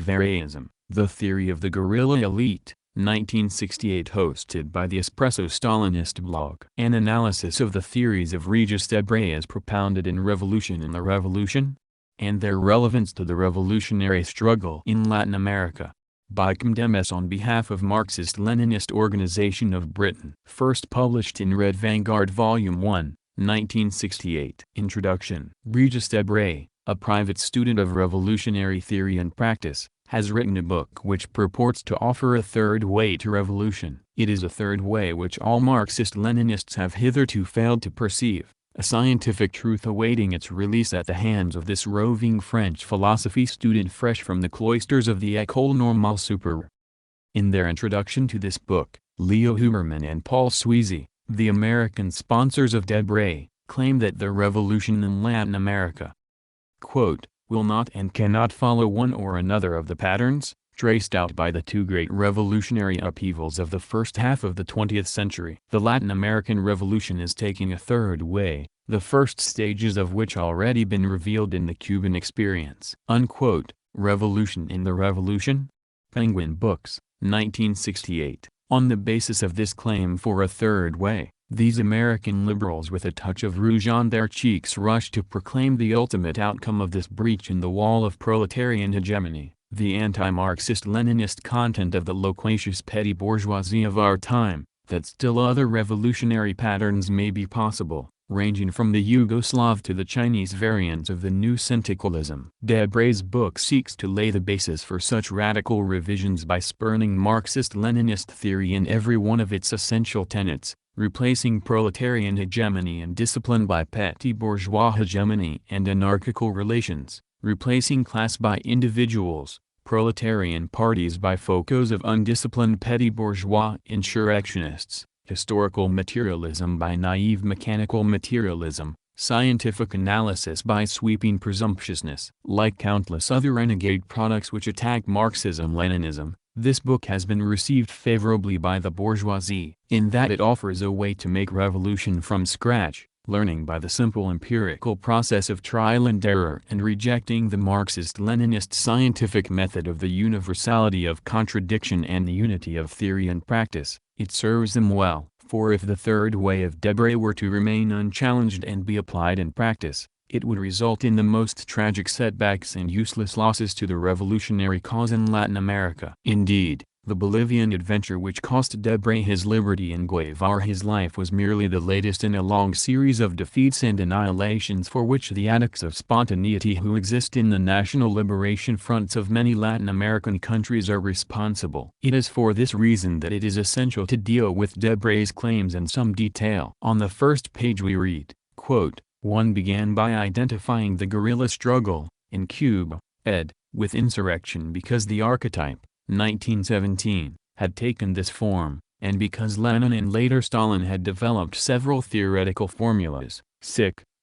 Guevaraism, The Theory of the Guerrilla Elite, 1968, hosted by the Espresso Stalinist blog. An analysis of the theories of Regis Debray as propounded in Revolution in the Revolution, and their relevance to the revolutionary struggle in Latin America. By CMDMS on behalf of Marxist-Leninist Organization of Britain. First published in Red Vanguard Volume 1, 1968. Introduction. Regis Debray, a private student of revolutionary theory and practice, has written a book which purports to offer a third way to revolution. It is a third way which all Marxist-Leninists have hitherto failed to perceive, a scientific truth awaiting its release at the hands of this roving French philosophy student fresh from the cloisters of the École Normale Supérieure. In their introduction to this book, Leo Huberman and Paul Sweezy, the American sponsors of Debray, claim that the revolution in Latin America, quote, will not and cannot follow one or another of the patterns traced out by the two great revolutionary upheavals of the first half of the 20th century. The Latin American Revolution is taking a third way, the first stages of which already been revealed in the Cuban experience. Unquote. Revolution in the Revolution? Penguin Books, 1968. On the basis of this claim for a third way, these American liberals with a touch of rouge on their cheeks rush to proclaim the ultimate outcome of this breach in the wall of proletarian hegemony, the anti-Marxist-Leninist content of the loquacious petty bourgeoisie of our time, that still other revolutionary patterns may be possible, ranging from the Yugoslav to the Chinese variants of the new syndicalism. Debray's book seeks to lay the basis for such radical revisions by spurning Marxist-Leninist theory in every one of its essential tenets, replacing proletarian hegemony and discipline by petty bourgeois hegemony and anarchical relations, replacing class by individuals, proletarian parties by focos of undisciplined petty bourgeois insurrectionists, historical materialism by naive mechanical materialism, scientific analysis by sweeping presumptuousness. Like countless other renegade products which attack Marxism-Leninism, this book has been received favorably by the bourgeoisie, in that it offers a way to make revolution from scratch, learning by the simple empirical process of trial and error and rejecting the Marxist-Leninist scientific method of the universality of contradiction and the unity of theory and practice. It serves them well, for if the third way of Debray were to remain unchallenged and be applied in practice, it would result in the most tragic setbacks and useless losses to the revolutionary cause in Latin America. Indeed, the Bolivian adventure which cost Debray his liberty and Guevara his life was merely the latest in a long series of defeats and annihilations for which the addicts of spontaneity who exist in the national liberation fronts of many Latin American countries are responsible. It is for this reason that it is essential to deal with Debray's claims in some detail. On the first page we read, quote, one began by identifying the guerrilla struggle, in Cuba, ed., with insurrection because the archetype, 1917, had taken this form, and because Lenin and later Stalin had developed several theoretical formulas,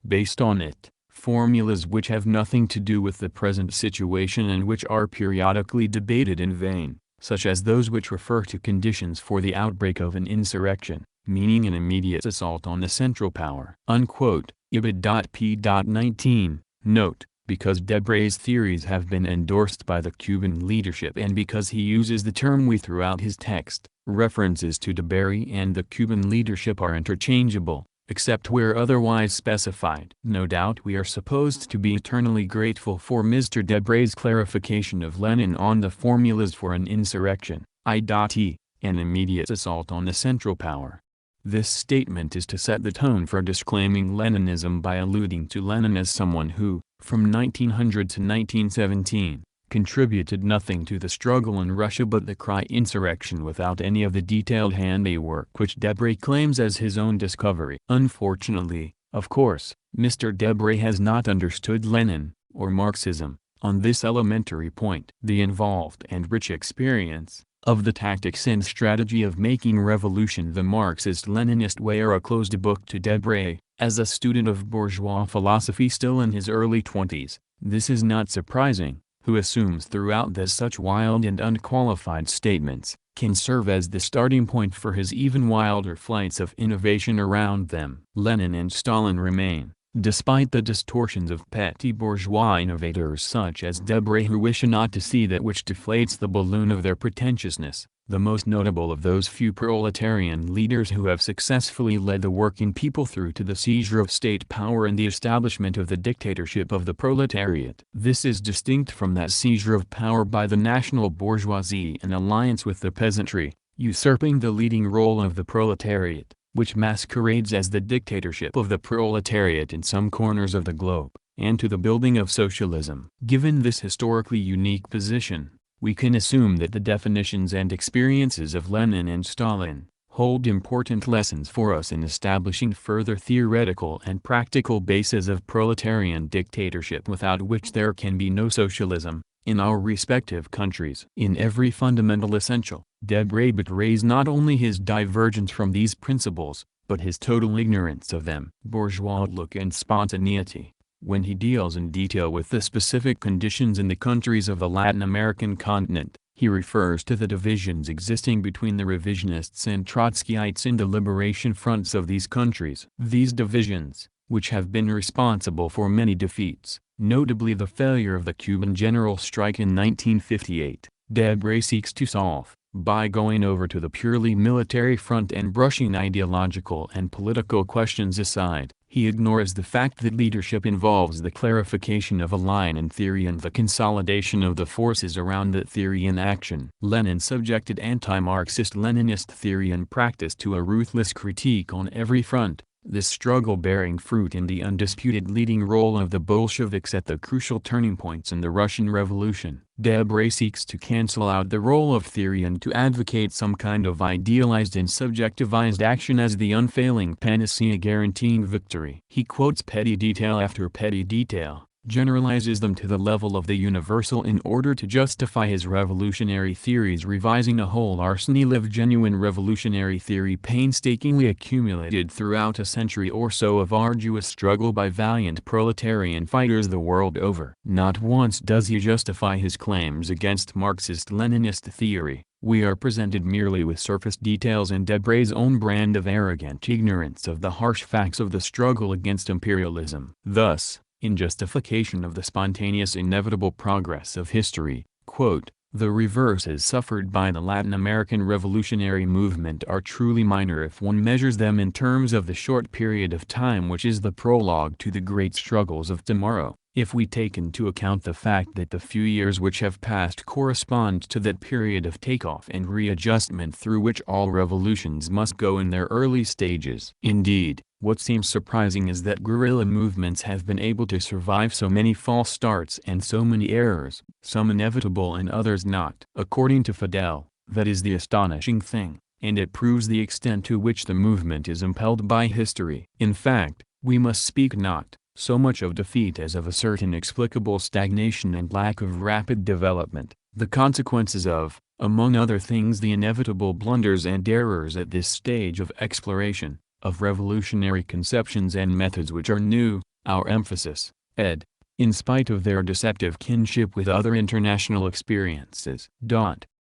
based on it, formulas which have nothing to do with the present situation and which are periodically debated in vain, such as those which refer to conditions for the outbreak of an insurrection, meaning an immediate assault on the central power. Unquote. P.19, note, because Debray's theories have been endorsed by the Cuban leadership and because he uses the term we throughout his text, references to Debray and the Cuban leadership are interchangeable, except where otherwise specified. No doubt we are supposed to be eternally grateful for Mr. Debray's clarification of Lenin on the formulas for an insurrection, i.e., an immediate assault on the central power. This statement is to set the tone for disclaiming Leninism by alluding to Lenin as someone who, from 1900 to 1917, contributed nothing to the struggle in Russia but the cry insurrection without any of the detailed handiwork which Debray claims as his own discovery. Unfortunately, of course, Mr. Debray has not understood Lenin, or Marxism, on this elementary point. The involved and rich experience of the tactics and strategy of making revolution the Marxist-Leninist way are a closed book to Debray. As a student of bourgeois philosophy still in his early 20s, this is not surprising, who assumes throughout that such wild and unqualified statements can serve as the starting point for his even wilder flights of innovation around them. Lenin and Stalin remain, Despite the distortions of petty bourgeois innovators such as Debray who wish not to see that which deflates the balloon of their pretentiousness, the most notable of those few proletarian leaders who have successfully led the working people through to the seizure of state power and the establishment of the dictatorship of the proletariat. This is distinct from that seizure of power by the national bourgeoisie in alliance with the peasantry, usurping the leading role of the proletariat, which masquerades as the dictatorship of the proletariat in some corners of the globe, and to the building of socialism. Given this historically unique position, we can assume that the definitions and experiences of Lenin and Stalin hold important lessons for us in establishing further theoretical and practical bases of proletarian dictatorship without which there can be no socialism, in our respective countries. In every fundamental essential, Debray betrays not only his divergence from these principles, but his total ignorance of them. Bourgeois outlook and spontaneity. When he deals in detail with the specific conditions in the countries of the Latin American continent, he refers to the divisions existing between the revisionists and Trotskyites in the liberation fronts of these countries. These divisions, which have been responsible for many defeats, notably the failure of the Cuban general strike in 1958, Debray seeks to solve, by going over to the purely military front and brushing ideological and political questions aside. He ignores the fact that leadership involves the clarification of a line in theory and the consolidation of the forces around that theory in action. Lenin subjected anti-Marxist Leninist theory and practice to a ruthless critique on every front, this struggle bearing fruit in the undisputed leading role of the Bolsheviks at the crucial turning points in the Russian Revolution. Debray seeks to cancel out the role of theory and to advocate some kind of idealized and subjectivized action as the unfailing panacea guaranteeing victory. He quotes petty detail after petty detail, generalizes them to the level of the universal in order to justify his revolutionary theories, revising a whole arsenal of genuine revolutionary theory painstakingly accumulated throughout a century or so of arduous struggle by valiant proletarian fighters the world over. Not once does he justify his claims against Marxist-Leninist theory. We are presented merely with surface details and Debray's own brand of arrogant ignorance of the harsh facts of the struggle against imperialism. Thus, in justification of the spontaneous inevitable progress of history, quote, "The reverses suffered by the Latin American revolutionary movement are truly minor if one measures them in terms of the short period of time which is the prologue to the great struggles of tomorrow. If we take into account the fact that the few years which have passed correspond to that period of takeoff and readjustment through which all revolutions must go in their early stages." Indeed, what seems surprising is that guerrilla movements have been able to survive so many false starts and so many errors, some inevitable and others not. According to Fidel, that is the astonishing thing, and it proves the extent to which the movement is impelled by history. In fact, we must speak not so much of defeat as of a certain explicable stagnation and lack of rapid development, the consequences of, among other things, the inevitable blunders and errors at this stage of exploration, of revolutionary conceptions and methods which are new. Our emphasis, ed., in spite of their deceptive kinship with other international experiences.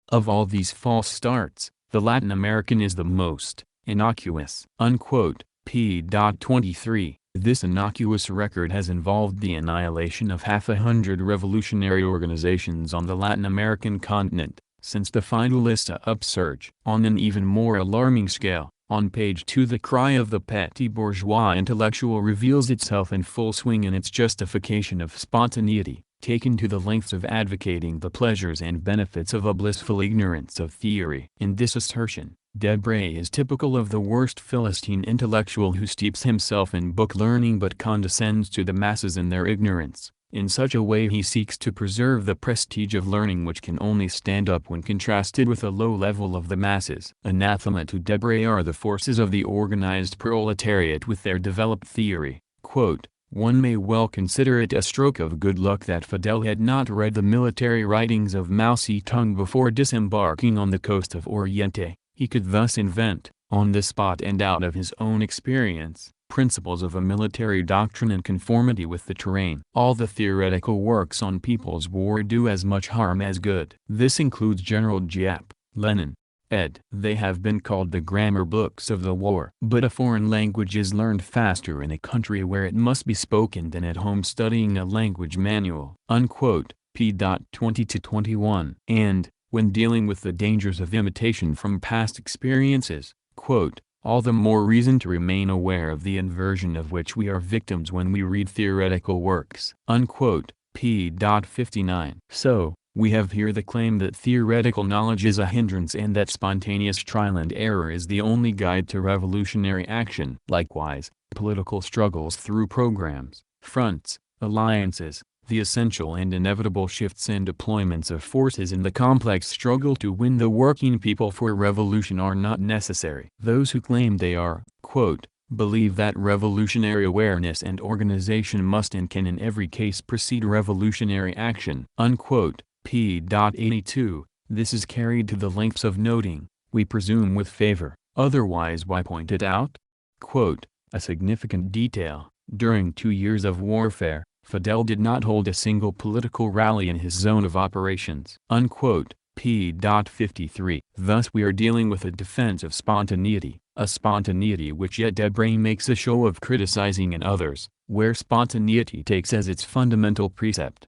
Of all these false starts, the Latin American is the most innocuous. Unquote. p. 23. This innocuous record has involved the annihilation of 500 revolutionary organizations on the Latin American continent, since the finalista upsurge. On an even more alarming scale, on page 2 the cry of the petty bourgeois intellectual reveals itself in full swing in its justification of spontaneity, taken to the lengths of advocating the pleasures and benefits of a blissful ignorance of theory. In this assertion, Debray is typical of the worst Philistine intellectual who steeps himself in book learning but condescends to the masses in their ignorance. In such a way he seeks to preserve the prestige of learning which can only stand up when contrasted with the low level of the masses. Anathema to Debray are the forces of the organized proletariat with their developed theory. Quote, "One may well consider it a stroke of good luck that Fidel had not read the military writings of Mao Zedong before disembarking on the coast of Oriente. He could thus invent, on the spot and out of his own experience, principles of a military doctrine in conformity with the terrain. All the theoretical works on People's War do as much harm as good. This includes General Giap, Lenin, ed. They have been called the grammar books of the war. But a foreign language is learned faster in a country where it must be spoken than at home studying a language manual. Unquote. P. 20-21. And, when dealing with the dangers of imitation from past experiences, quote, all the more reason to remain aware of the inversion of which we are victims when we read theoretical works. Unquote. P. 59. So, we have here the claim that theoretical knowledge is a hindrance and that spontaneous trial and error is the only guide to revolutionary action. Likewise, political struggles through programs, fronts, alliances, the essential and inevitable shifts and deployments of forces in the complex struggle to win the working people for revolution are not necessary. Those who claim they are, quote, believe that revolutionary awareness and organization must and can in every case precede revolutionary action. Unquote. P. 82. This is carried to the lengths of noting, we presume with favor, otherwise why point it out? Quote, a significant detail, during 2 years of warfare, Fidel did not hold a single political rally in his zone of operations. Unquote. P. 53. Thus we are dealing with a defense of spontaneity, a spontaneity which yet Debray makes a show of criticizing in others, where spontaneity takes as its fundamental precept.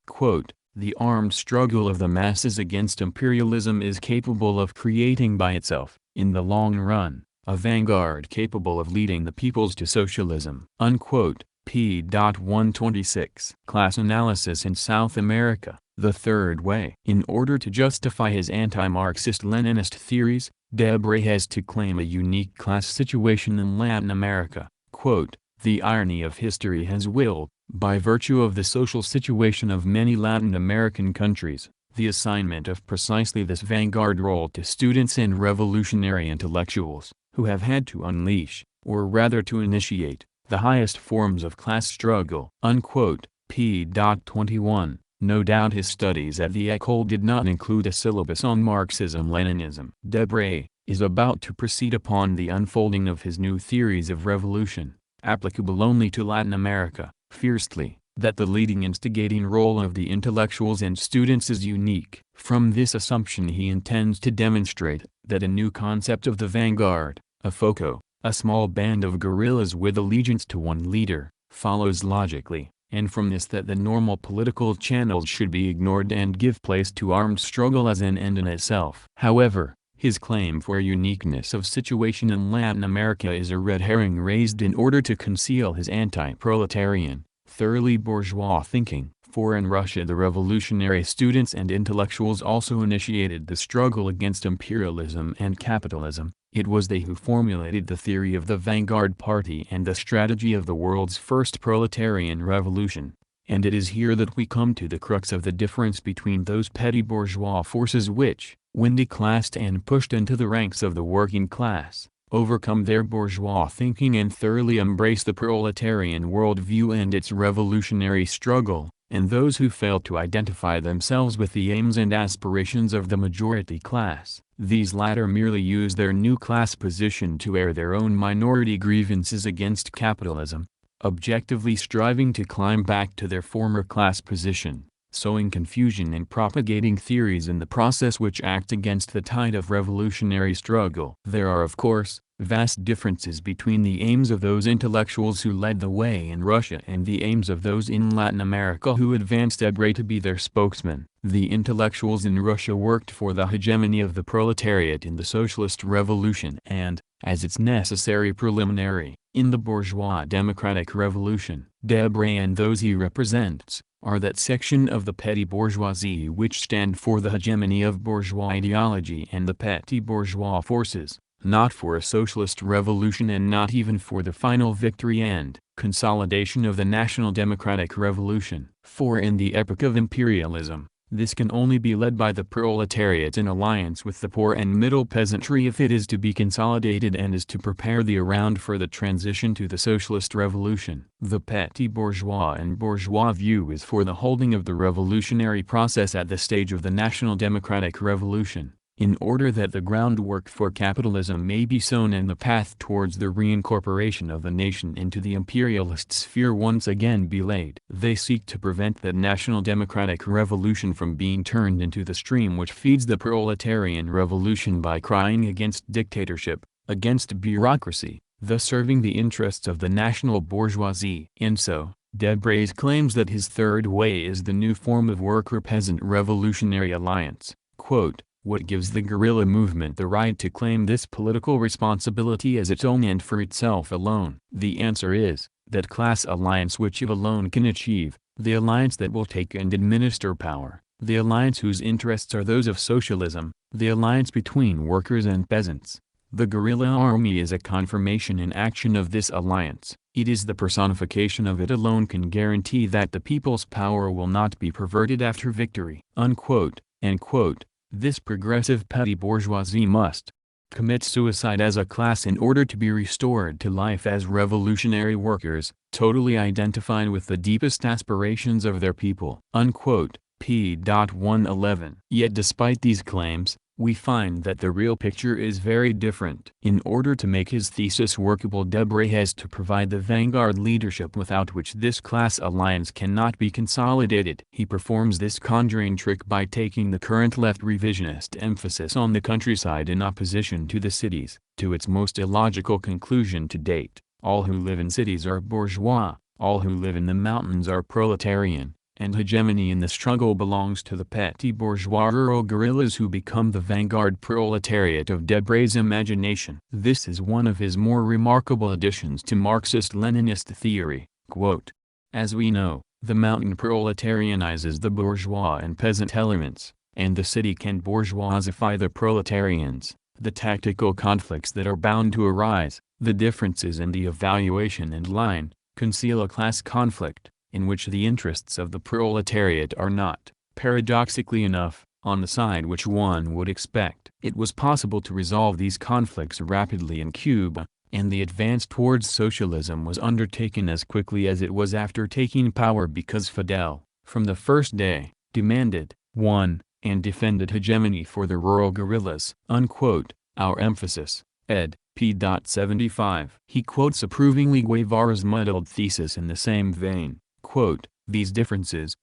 Quote, the armed struggle of the masses against imperialism is capable of creating by itself, in the long run, a vanguard capable of leading the peoples to socialism. Unquote. P. 126. Class analysis in South America, the third way. In order to justify his anti-Marxist-Leninist theories, Debray has to claim a unique class situation in Latin America. Quote, the irony of history has willed, by virtue of the social situation of many Latin American countries, the assignment of precisely this vanguard role to students and revolutionary intellectuals, who have had to unleash, or rather to initiate, the highest forms of class struggle. Unquote. P. 21. No doubt his studies at the École did not include a syllabus on Marxism-Leninism. Debray is about to proceed upon the unfolding of his new theories of revolution, applicable only to Latin America, fiercely, that the leading instigating role of the intellectuals and students is unique. From this assumption he intends to demonstrate that a new concept of the vanguard, a foco, a small band of guerrillas with allegiance to one leader, follows logically, and from this that the normal political channels should be ignored and give place to armed struggle as an end in itself. However, his claim for uniqueness of situation in Latin America is a red herring raised in order to conceal his anti-proletarian, thoroughly bourgeois thinking, for in Russia the revolutionary students and intellectuals also initiated the struggle against imperialism and capitalism. It was they who formulated the theory of the vanguard party and the strategy of the world's first proletarian revolution. And it is here that we come to the crux of the difference between those petty bourgeois forces which, when declassed and pushed into the ranks of the working class, overcome their bourgeois thinking and thoroughly embrace the proletarian worldview and its revolutionary struggle, and those who fail to identify themselves with the aims and aspirations of the majority class. These latter merely use their new class position to air their own minority grievances against capitalism, objectively striving to climb back to their former class position, sowing confusion and propagating theories in the process which act against the tide of revolutionary struggle. There are of course, vast differences between the aims of those intellectuals who led the way in Russia and the aims of those in Latin America who advanced Debray to be their spokesman. The intellectuals in Russia worked for the hegemony of the proletariat in the socialist revolution and, as its necessary preliminary, in the bourgeois democratic revolution. Debray and those he represents are that section of the petty bourgeoisie which stand for the hegemony of bourgeois ideology and the petty bourgeois forces, not for a socialist revolution and not even for the final victory and consolidation of the national democratic revolution. For in the epoch of imperialism, this can only be led by the proletariat in alliance with the poor and middle peasantry if it is to be consolidated and is to prepare the ground for the transition to the socialist revolution. The petty bourgeois and bourgeois view is for the holding of the revolutionary process at the stage of the national democratic revolution, In order that the groundwork for capitalism may be sown and the path towards the reincorporation of the nation into the imperialist sphere once again be laid. They seek to prevent the national democratic revolution from being turned into the stream which feeds the proletarian revolution by crying against dictatorship, against bureaucracy, thus serving the interests of the national bourgeoisie. And so, Debray claims that his third way is the new form of worker-peasant revolutionary alliance. Quote, "What gives the guerrilla movement the right to claim this political responsibility as its own and for itself alone? The answer is, that class alliance which it alone can achieve, the alliance that will take and administer power, the alliance whose interests are those of socialism, the alliance between workers and peasants. The guerrilla army is a confirmation in action of this alliance. It is the personification of it alone can guarantee that the people's power will not be perverted after victory." Unquote, end quote. This progressive petty bourgeoisie must commit suicide as a class in order to be restored to life as revolutionary workers, totally identified with the deepest aspirations of their people. Unquote, p. 111. Yet despite these claims, we find that the real picture is very different. In order to make his thesis workable, Debray has to provide the vanguard leadership without which this class alliance cannot be consolidated. He performs this conjuring trick by taking the current left revisionist emphasis on the countryside in opposition to the cities, to its most illogical conclusion to date: all who live in cities are bourgeois, all who live in the mountains are proletarian, and hegemony in the struggle belongs to the petty bourgeois rural guerrillas who become the vanguard proletariat of Debray's imagination. This is one of his more remarkable additions to Marxist-Leninist theory. Quote, "As we know, the mountain proletarianizes the bourgeois and peasant elements, and the city can bourgeoisify the proletarians. The tactical conflicts that are bound to arise, the differences in the evaluation and line, conceal a class conflict, in which the interests of the proletariat are not, paradoxically enough, on the side which one would expect." It was possible to resolve these conflicts rapidly in Cuba, and the advance towards socialism was undertaken as quickly as it was after taking power because Fidel, from the first day, demanded, won, and defended hegemony for the rural guerrillas. Unquote, our emphasis, ed. p. 75. He quotes approvingly Guevara's muddled thesis in the same vein. Quote, "These differences,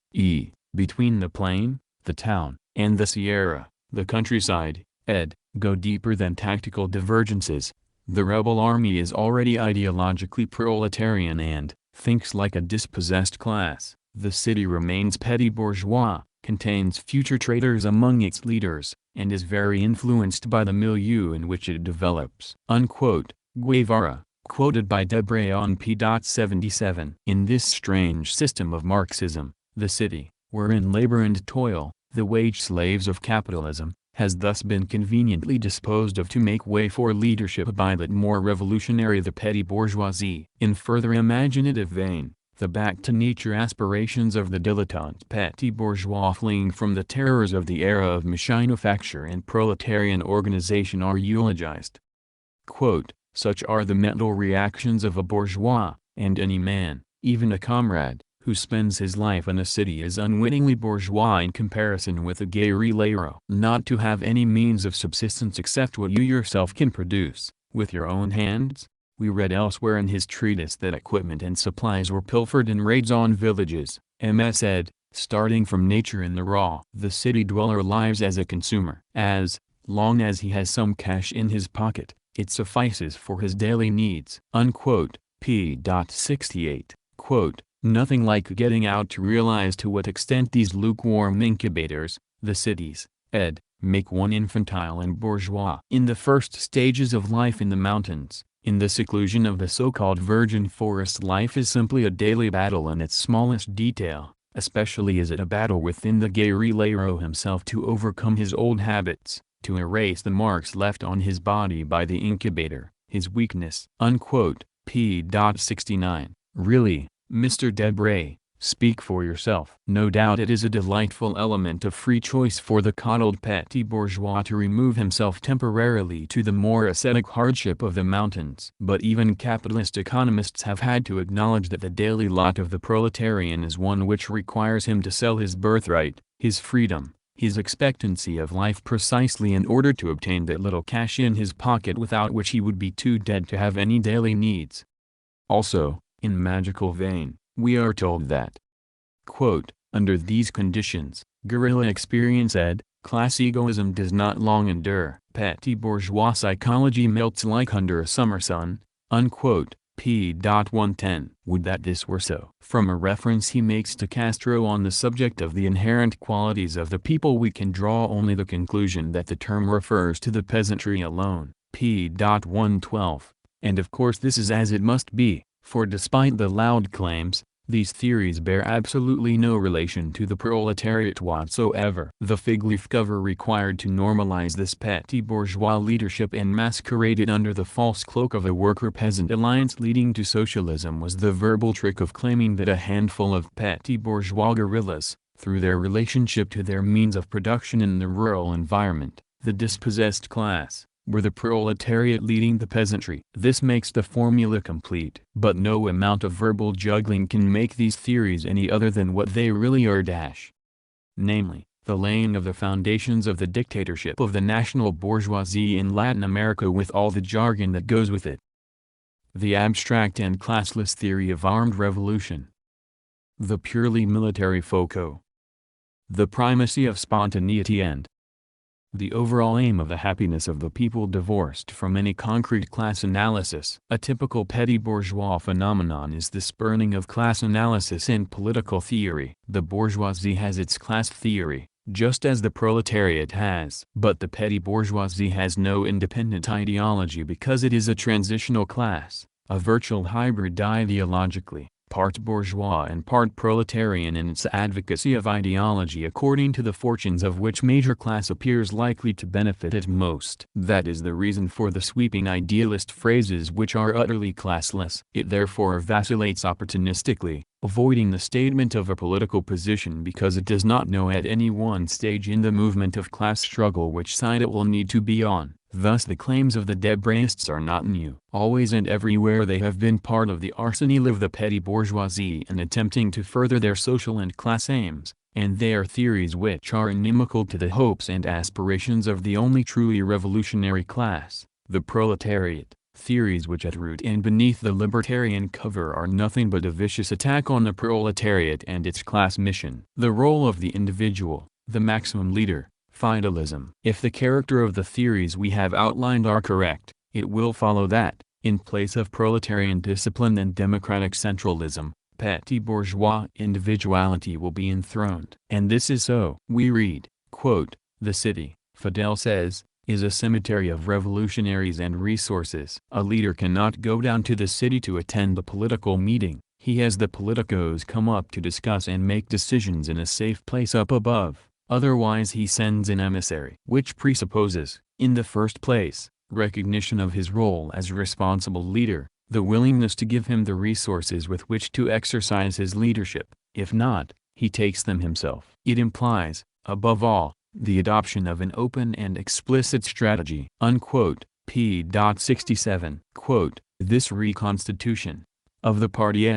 between the plain, the town, and the Sierra, the countryside, ed., go deeper than tactical divergences. The rebel army is already ideologically proletarian and thinks like a dispossessed class. The city remains petty bourgeois, contains future traitors among its leaders, and is very influenced by the milieu in which it develops." Unquote, Guevara, quoted by Debray on p. 77. In this strange system of Marxism, the city, wherein labor and toil, the wage slaves of capitalism, has thus been conveniently disposed of to make way for leadership by that more revolutionary the petty bourgeoisie. In further imaginative vein, the back-to-nature aspirations of the dilettante petty bourgeois fleeing from the terrors of the era of machinofacture and proletarian organization are eulogized. Quote, "Such are the mental reactions of a bourgeois, and any man, even a comrade, who spends his life in a city is unwittingly bourgeois in comparison with a guerrillero. Not to have any means of subsistence except what you yourself can produce, with your own hands." We read elsewhere in his treatise that equipment and supplies were pilfered in raids on villages. M.S. said, starting from nature in the raw. The city dweller lives as a consumer. As long as he has some cash in his pocket, it suffices for his daily needs. Unquote, p. 68. Quote, "Nothing like getting out to realize to what extent these lukewarm incubators, the cities, ed., make one infantile and bourgeois. In the first stages of life in the mountains, in the seclusion of the so-called virgin forest, life is simply a daily battle in its smallest detail, especially is it a battle within the guerrillero himself to overcome his old habits, to erase the marks left on his body by the incubator, his weakness." Unquote, p. 69. Really, Mr. Debray, speak for yourself. No doubt it is a delightful element of free choice for the coddled petty bourgeois to remove himself temporarily to the more ascetic hardship of the mountains. But even capitalist economists have had to acknowledge that the daily lot of the proletarian is one which requires him to sell his birthright, his freedom, his expectancy of life precisely in order to obtain that little cash in his pocket without which he would be too dead to have any daily needs. Also, in magical vein, we are told that, quote, under these conditions, guerrilla experience class egoism does not long endure. Petty bourgeois psychology melts like under a summer sun, unquote. P. 110. Would that this were so. From a reference he makes to Castro on the subject of the inherent qualities of the people we can draw only the conclusion that the term refers to the peasantry alone. P. 112. And of course this is as it must be, for despite the loud claims, these theories bear absolutely no relation to the proletariat whatsoever. The fig leaf cover required to normalize this petty bourgeois leadership and masquerade it under the false cloak of a worker-peasant alliance leading to socialism was the verbal trick of claiming that a handful of petty bourgeois guerrillas, through their relationship to their means of production in the rural environment, the dispossessed class, were the proletariat leading the peasantry. This makes the formula complete. But no amount of verbal juggling can make these theories any other than what they really are. Namely, the laying of the foundations of the dictatorship of the national bourgeoisie in Latin America with all the jargon that goes with it. The abstract and classless theory of armed revolution. The purely military FOCO. The primacy of spontaneity and the overall aim of the happiness of the people divorced from any concrete class analysis. A typical petty bourgeois phenomenon is the spurning of class analysis in political theory. The bourgeoisie has its class theory, just as the proletariat has. But the petty bourgeoisie has no independent ideology because it is a transitional class, a virtual hybrid ideologically, part bourgeois and part proletarian in its advocacy of ideology according to the fortunes of which major class appears likely to benefit it most. That is the reason for the sweeping idealist phrases which are utterly classless. It therefore vacillates opportunistically, avoiding the statement of a political position because it does not know at any one stage in the movement of class struggle which side it will need to be on. Thus the claims of the Debraists are not new. Always and everywhere they have been part of the arsenal of the petty bourgeoisie in attempting to further their social and class aims, and they are theories which are inimical to the hopes and aspirations of the only truly revolutionary class, the proletariat. Theories which at root and beneath the libertarian cover are nothing but a vicious attack on the proletariat and its class mission. The role of the individual, the maximum leader, Feudalism. If the character of the theories we have outlined are correct, it will follow that, in place of proletarian discipline and democratic centralism, petty bourgeois individuality will be enthroned. And this is so. We read, quote, "The city," Fidel says, "is a cemetery of revolutionaries and resources. A leader cannot go down to the city to attend a political meeting. He has the politicos come up to discuss and make decisions in a safe place up above. Otherwise he sends an emissary." Which presupposes, in the first place, recognition of his role as responsible leader, the willingness to give him the resources with which to exercise his leadership. If not, he takes them himself. It implies, above all, the adoption of an open and explicit strategy. Unquote. P. 67. Quote, "This reconstitution of the party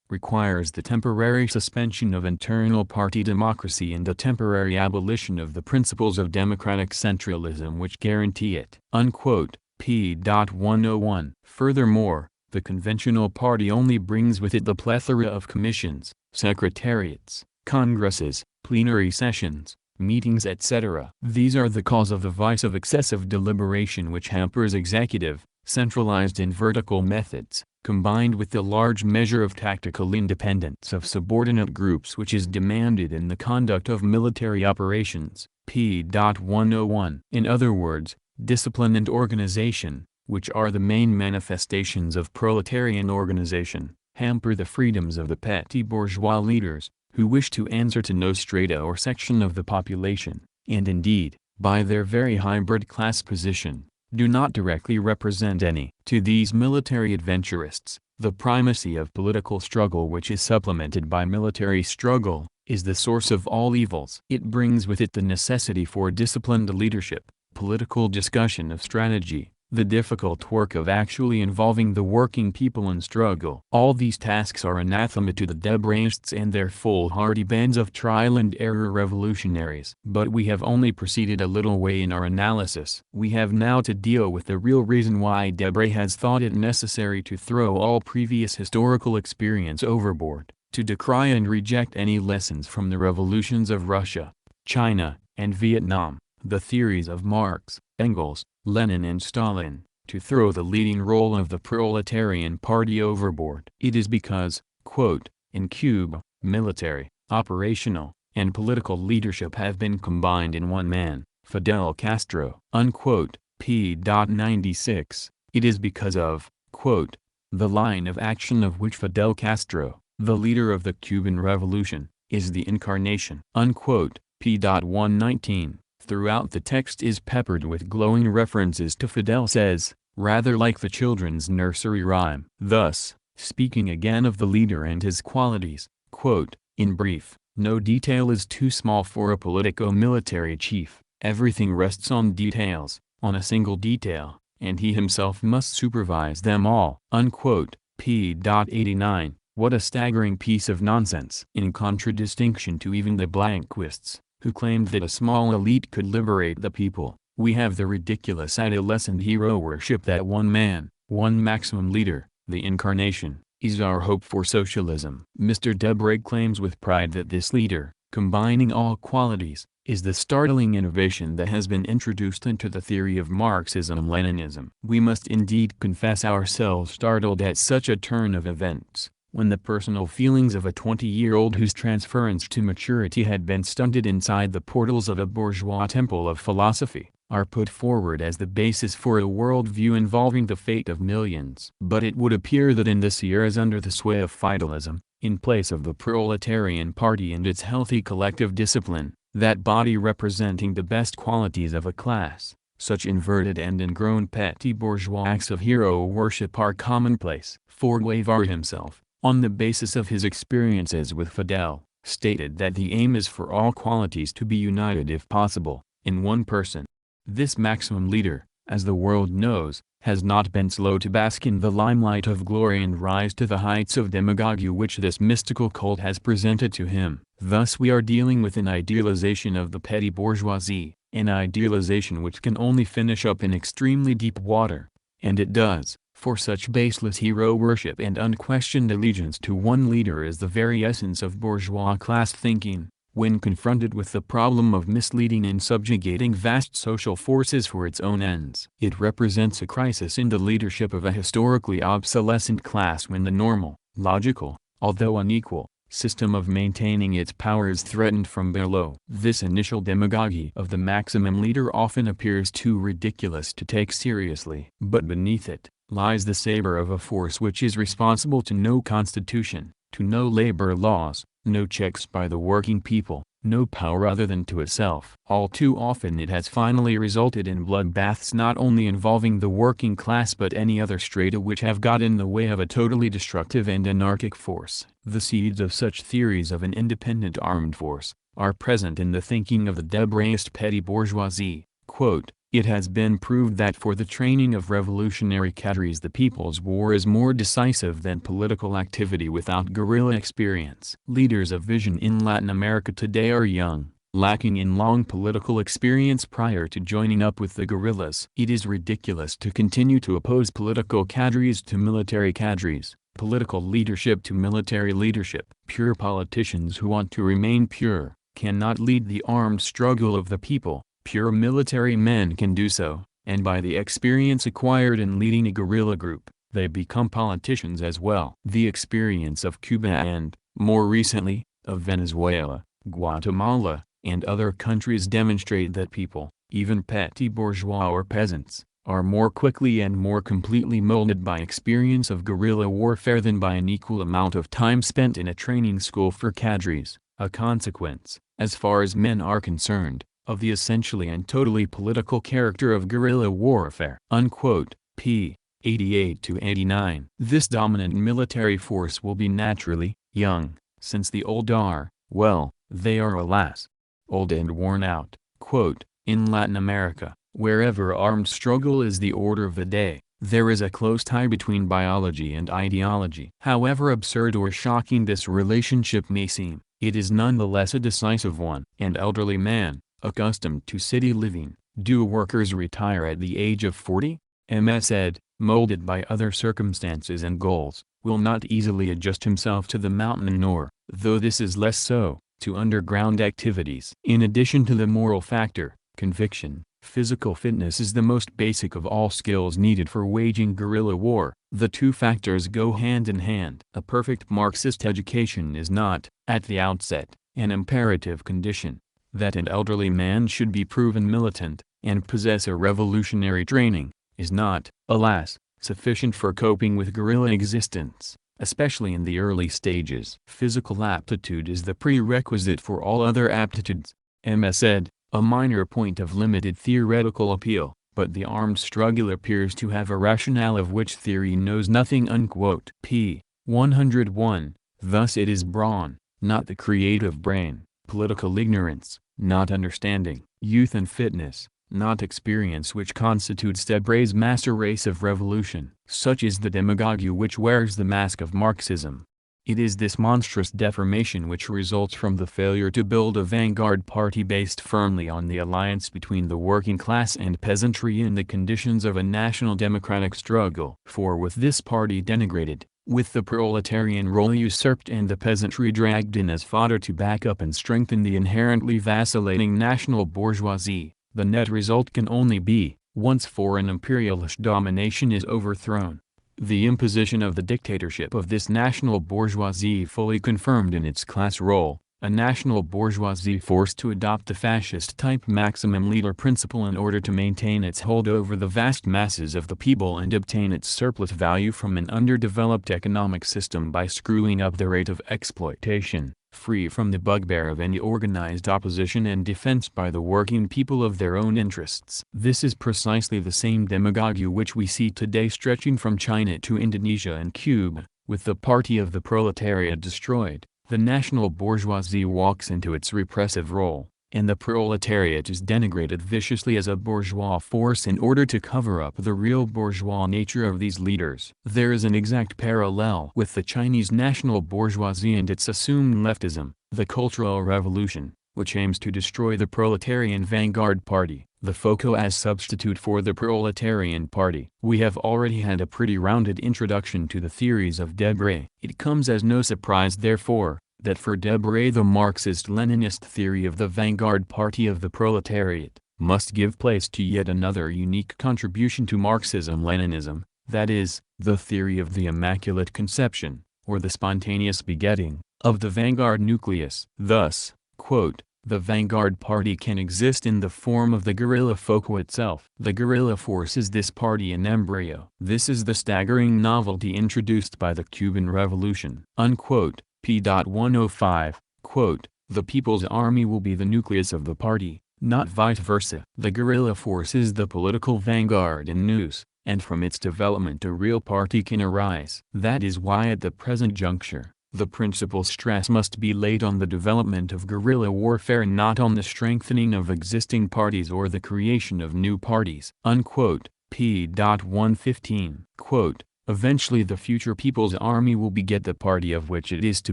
requires the temporary suspension of internal party democracy and the temporary abolition of the principles of democratic centralism which guarantee it." Unquote. P. 101. Furthermore, the conventional party only brings with it the plethora of commissions, secretariats, congresses, plenary sessions, meetings etc. These are the cause of the vice of excessive deliberation which hampers executive, centralized and vertical methods, combined with the large measure of tactical independence of subordinate groups which is demanded in the conduct of military operations. P. 101. In other words, discipline and organization, which are the main manifestations of proletarian organization, hamper the freedoms of the petty bourgeois leaders, who wish to answer to no strata or section of the population, and indeed, by their very hybrid class position, do not directly represent any. To these military adventurists, the primacy of political struggle which is supplemented by military struggle, is the source of all evils. It brings with it the necessity for disciplined leadership, political discussion of strategy, the difficult work of actually involving the working people in struggle. All these tasks are anathema to the Debraists and their foolhardy bands of trial-and-error revolutionaries. But we have only proceeded a little way in our analysis. We have now to deal with the real reason why Debray has thought it necessary to throw all previous historical experience overboard, to decry and reject any lessons from the revolutions of Russia, China, and Vietnam, the theories of Marx, Engels, Lenin and Stalin, to throw the leading role of the proletarian party overboard. It is because, quote, in Cuba, military, operational, and political leadership have been combined in one man, Fidel Castro, unquote, p.96, it is because of, quote, the line of action of which Fidel Castro, the leader of the Cuban Revolution, is the incarnation, unquote, p.119. Throughout the text is peppered with glowing references to Fidel says, rather like the children's nursery rhyme. Thus, speaking again of the leader and his qualities, quote, in brief, no detail is too small for a politico-military chief, everything rests on details, on a single detail, and he himself must supervise them all, unquote, p.89. What a staggering piece of nonsense. In contradistinction to even the Blanquists, who claimed that a small elite could liberate the people, we have the ridiculous adolescent hero worship that one man, one maximum leader, the incarnation, is our hope for socialism. Mr. Debray claims with pride that this leader, combining all qualities, is the startling innovation that has been introduced into the theory of Marxism-Leninism. We must indeed confess ourselves startled at such a turn of events, when the personal feelings of a 20-year-old whose transference to maturity had been stunted inside the portals of a bourgeois temple of philosophy, are put forward as the basis for a worldview involving the fate of millions. But it would appear that in this year as under the sway of feudalism, in place of the proletarian party and its healthy collective discipline, that body representing the best qualities of a class, such inverted and ingrown petty bourgeois acts of hero worship are commonplace. For Guevara himself, on the basis of his experiences with Fidel, stated that the aim is for all qualities to be united if possible, in one person. This maximum leader, as the world knows, has not been slow to bask in the limelight of glory and rise to the heights of demagoguery which this mystical cult has presented to him. Thus we are dealing with an idealization of the petty bourgeoisie, an idealization which can only finish up in extremely deep water. And it does, for such baseless hero worship and unquestioned allegiance to one leader is the very essence of bourgeois class thinking. When confronted with the problem of misleading and subjugating vast social forces for its own ends, it represents a crisis in the leadership of a historically obsolescent class when the normal, logical, although unequal, system of maintaining its power is threatened from below. This initial demagoguery of the maximum leader often appears too ridiculous to take seriously. But beneath it, lies the saber of a force which is responsible to no constitution, to no labor laws, no checks by the working people, no power other than to itself. All too often it has finally resulted in bloodbaths not only involving the working class but any other strata which have got in the way of a totally destructive and anarchic force. The seeds of such theories of an independent armed force, are present in the thinking of the Debrayist petty bourgeoisie. Quote, it has been proved that for the training of revolutionary cadres the people's war is more decisive than political activity without guerrilla experience. Leaders of vision in Latin America today are young, lacking in long political experience prior to joining up with the guerrillas. It is ridiculous to continue to oppose political cadres to military cadres, political leadership to military leadership. Pure politicians who want to remain pure, cannot lead the armed struggle of the people. Pure military men can do so, and by the experience acquired in leading a guerrilla group, they become politicians as well. The experience of Cuba and, more recently, of Venezuela, Guatemala, and other countries demonstrate that people, even petty bourgeois or peasants, are more quickly and more completely molded by experience of guerrilla warfare than by an equal amount of time spent in a training school for cadres, a consequence, as far as men are concerned, of the essentially and totally political character of guerrilla warfare. Unquote, p. 88-89. This dominant military force will be naturally, young, since the old are, well, they are alas, old and worn out. Quote, in Latin America, Wherever armed struggle is the order of the day, there is a close tie between biology and ideology. However absurd or shocking this relationship may seem, it is nonetheless a decisive one. An elderly man, accustomed to city living, do workers retire at the age of 40? MS said, molded by other circumstances and goals, will not easily adjust himself to the mountain nor, though this is less so, to underground activities. In addition to the moral factor, conviction, physical fitness is the most basic of all skills needed for waging guerrilla war. The two factors go hand in hand. A perfect Marxist education is not, at the outset, an imperative condition. That an elderly man should be proven militant, and possess a revolutionary training, is not, alas, sufficient for coping with guerrilla existence, especially in the early stages. Physical aptitude is the prerequisite for all other aptitudes. MS said, a minor point of limited theoretical appeal, but the armed struggle appears to have a rationale of which theory knows nothing. Unquote. p. 101. Thus it is brawn, not the creative brain, political ignorance, not understanding, youth and fitness, not experience which constitutes Debre's master race of revolution. Such is the demagogy which wears the mask of Marxism. It is this monstrous deformation which results from the failure to build a vanguard party based firmly on the alliance between the working class and peasantry in the conditions of a national democratic struggle. For with this party denigrated, with the proletarian role usurped and the peasantry dragged in as fodder to back up and strengthen the inherently vacillating national bourgeoisie, the net result can only be, once foreign imperialist domination is overthrown, the imposition of the dictatorship of this national bourgeoisie fully confirmed in its class role, a national bourgeoisie forced to adopt the fascist-type maximum leader principle in order to maintain its hold over the vast masses of the people and obtain its surplus value from an underdeveloped economic system by screwing up the rate of exploitation, free from the bugbear of any organized opposition and defense by the working people of their own interests. This is precisely the same demagogy which we see today stretching from China to Indonesia and Cuba. With the party of the proletariat destroyed, the national bourgeoisie walks into its repressive role, and the proletariat is denigrated viciously as a bourgeois force in order to cover up the real bourgeois nature of these leaders. There is an exact parallel with the Chinese national bourgeoisie and its assumed leftism, the Cultural Revolution, which aims to destroy the proletarian vanguard party, the FOCO as substitute for the proletarian party. We have already had a pretty rounded introduction to the theories of Debre. It comes as no surprise therefore, that for Debre the Marxist-Leninist theory of the vanguard party of the proletariat, must give place to yet another unique contribution to Marxism-Leninism, that is, the theory of the Immaculate Conception, or the spontaneous begetting, of the vanguard nucleus. Thus, quote, the vanguard party can exist in the form of the guerrilla FOCO itself. The guerrilla force is this party in embryo. This is the staggering novelty introduced by the Cuban Revolution. Unquote. p. 105, quote, the People's Army will be the nucleus of the party, not vice versa. The guerrilla force is the political vanguard in nous, and from its development a real party can arise. That is why at the present juncture, the principal stress must be laid on the development of guerrilla warfare and not on the strengthening of existing parties or the creation of new parties. Unquote. p. 115, quote, eventually the future People's Army will beget the party of which it is to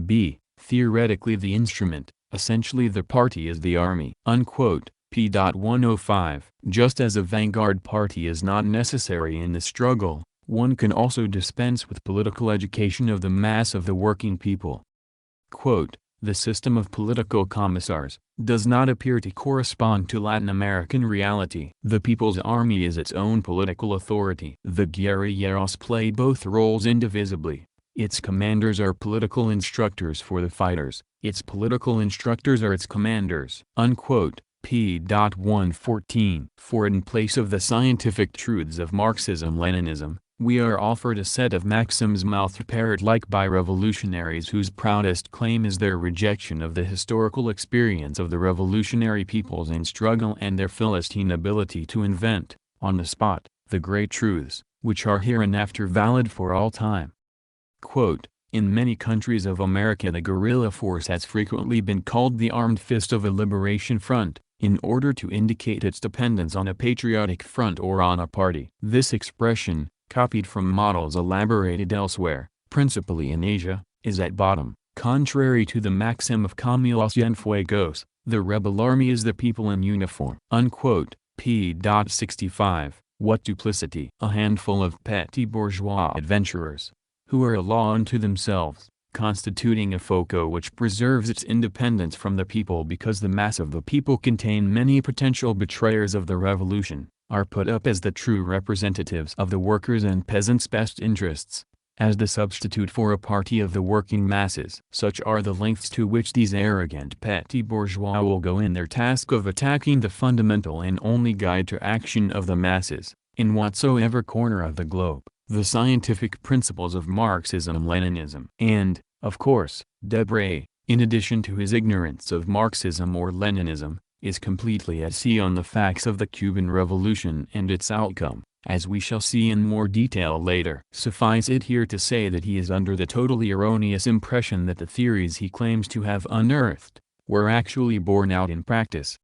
be, theoretically the instrument, essentially the party is the army. Unquote. p. 105. Just as a vanguard party is not necessary in the struggle, one can also dispense with political education of the mass of the working people. Quote, the system of political commissars does not appear to correspond to Latin American reality. The People's Army is its own political authority. The guerrilleros play both roles indivisibly. Its commanders are political instructors for the fighters. Its political instructors are its commanders. Unquote. p. 114. For in place of the scientific truths of Marxism-Leninism, we are offered a set of maxims mouthed parrot-like by revolutionaries whose proudest claim is their rejection of the historical experience of the revolutionary peoples in struggle and their Philistine ability to invent, on the spot, the great truths, which are hereinafter valid for all time. Quote, in many countries of America the guerrilla force has frequently been called the armed fist of a liberation front. in order to indicate its dependence on a patriotic front or on a party. This expression, copied from models elaborated elsewhere, principally in Asia, is at bottom contrary to the maxim of Camilo Cienfuegos, "The rebel army is the people in uniform." Unquote. p. 65. What duplicity! A handful of petty bourgeois adventurers, who are a law unto themselves, constituting a FOCO which preserves its independence from the people because the mass of the people contain many potential betrayers of the revolution, are put up as the true representatives of the workers' and peasants' best interests, as the substitute for a party of the working masses. Such are the lengths to which these arrogant petty bourgeois will go in their task of attacking the fundamental and only guide to action of the masses, in whatsoever corner of the globe, the scientific principles of Marxism-Leninism. And, of course, Debray, in addition to his ignorance of Marxism or Leninism, is completely at sea on the facts of the Cuban Revolution and its outcome, as we shall see in more detail later. Suffice it here to say that he is under the totally erroneous impression that the theories he claims to have unearthed, were actually borne out in practice.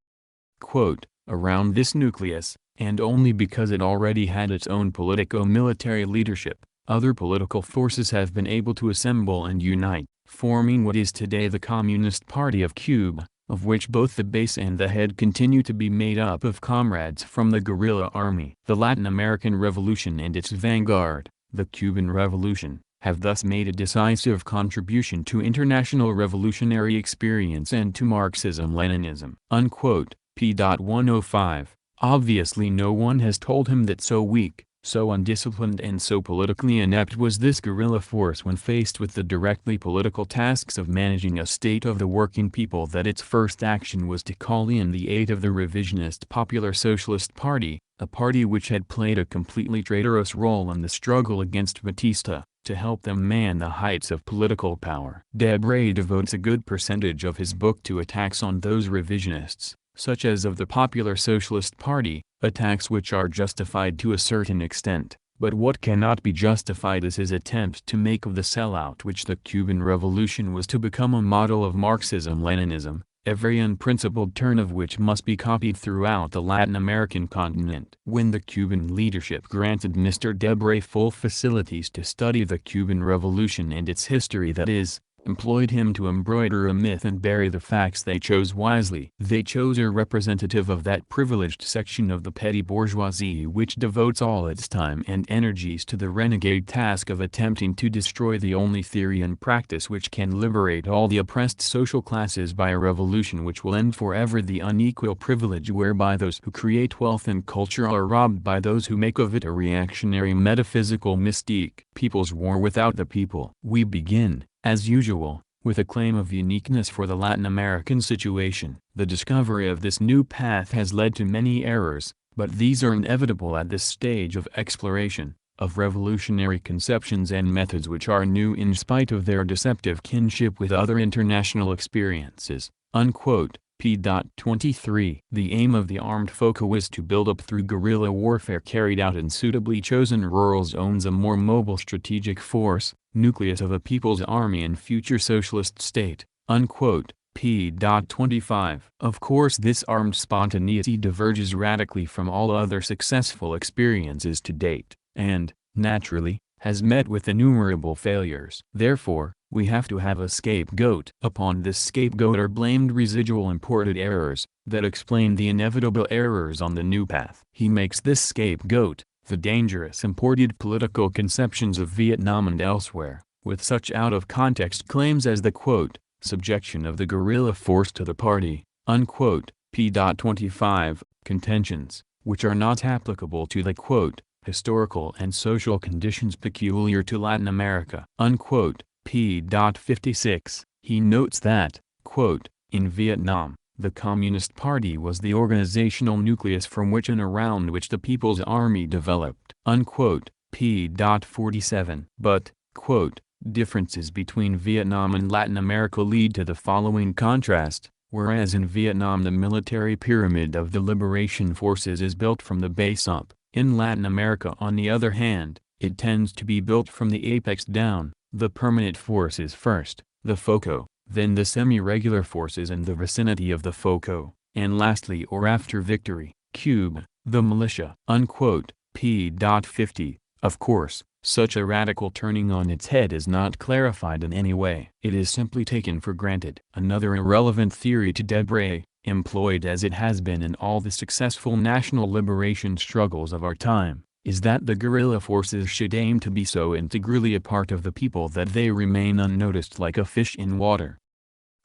Quote, around this nucleus, and only because it already had its own politico-military leadership, other political forces have been able to assemble and unite, forming what is today the Communist Party of Cuba, of which both the base and the head continue to be made up of comrades from the guerrilla army. The Latin American Revolution and its vanguard, the Cuban Revolution, have thus made a decisive contribution to international revolutionary experience and to Marxism-Leninism. Unquote. p. 105. Obviously no one has told him that so weak, so undisciplined and so politically inept was this guerrilla force when faced with the directly political tasks of managing a state of the working people that its first action was to call in the aid of the revisionist Popular Socialist Party, a party which had played a completely traitorous role in the struggle against Batista, to help them man the heights of political power. Debray devotes a good percentage of his book to attacks on those revisionists, such as of the Popular Socialist Party, attacks which are justified to a certain extent, but what cannot be justified is his attempt to make of the sellout which the Cuban Revolution was to become a model of Marxism-Leninism, every unprincipled turn of which must be copied throughout the Latin American continent. When the Cuban leadership granted Mr. Debray full facilities to study the Cuban Revolution and its history, that is, employed him to embroider a myth and bury the facts, they chose wisely. They chose a representative of that privileged section of the petty bourgeoisie which devotes all its time and energies to the renegade task of attempting to destroy the only theory and practice which can liberate all the oppressed social classes by a revolution which will end forever the unequal privilege whereby those who create wealth and culture are robbed by those who make of it a reactionary metaphysical mystique. People's war without the people. We begin, as usual, with a claim of uniqueness for the Latin American situation. The discovery of this new path has led to many errors, but these are inevitable at this stage of exploration, of revolutionary conceptions and methods which are new in spite of their deceptive kinship with other international experiences. Unquote. p. 23. The aim of the armed FOCO is to build up through guerrilla warfare carried out in suitably chosen rural zones a more mobile strategic force, nucleus of a people's army and future socialist state. Unquote. p. 25. Of course this armed spontaneity diverges radically from all other successful experiences to date, and, naturally, has met with innumerable failures. Therefore, we have to have a scapegoat. Upon this scapegoat are blamed residual imported errors, that explain the inevitable errors on the new path. He makes this scapegoat, the dangerous imported political conceptions of Vietnam and elsewhere, with such out-of-context claims as the quote, subjection of the guerrilla force to the party, unquote, p. 25, contentions, which are not applicable to the quote, historical and social conditions peculiar to Latin America. Unquote. p. 56. He notes that, quote, in Vietnam, the Communist Party was the organizational nucleus from which and around which the People's Army developed. Unquote. p. 47. But, quote, differences between Vietnam and Latin America lead to the following contrast. Whereas in Vietnam the military pyramid of the liberation forces is built from the base up, in Latin America on the other hand, it tends to be built from the apex down. The permanent forces first, the FOCO, then the semi-regular forces in the vicinity of the FOCO, and lastly or after victory, Cuba, the militia. Unquote. p.50. Of course, such a radical turning on its head is not clarified in any way. It is simply taken for granted. Another irrelevant theory to Debray, employed as it has been in all the successful national liberation struggles of our time, is that the guerrilla forces should aim to be so integrally a part of the people that they remain unnoticed like a fish in water.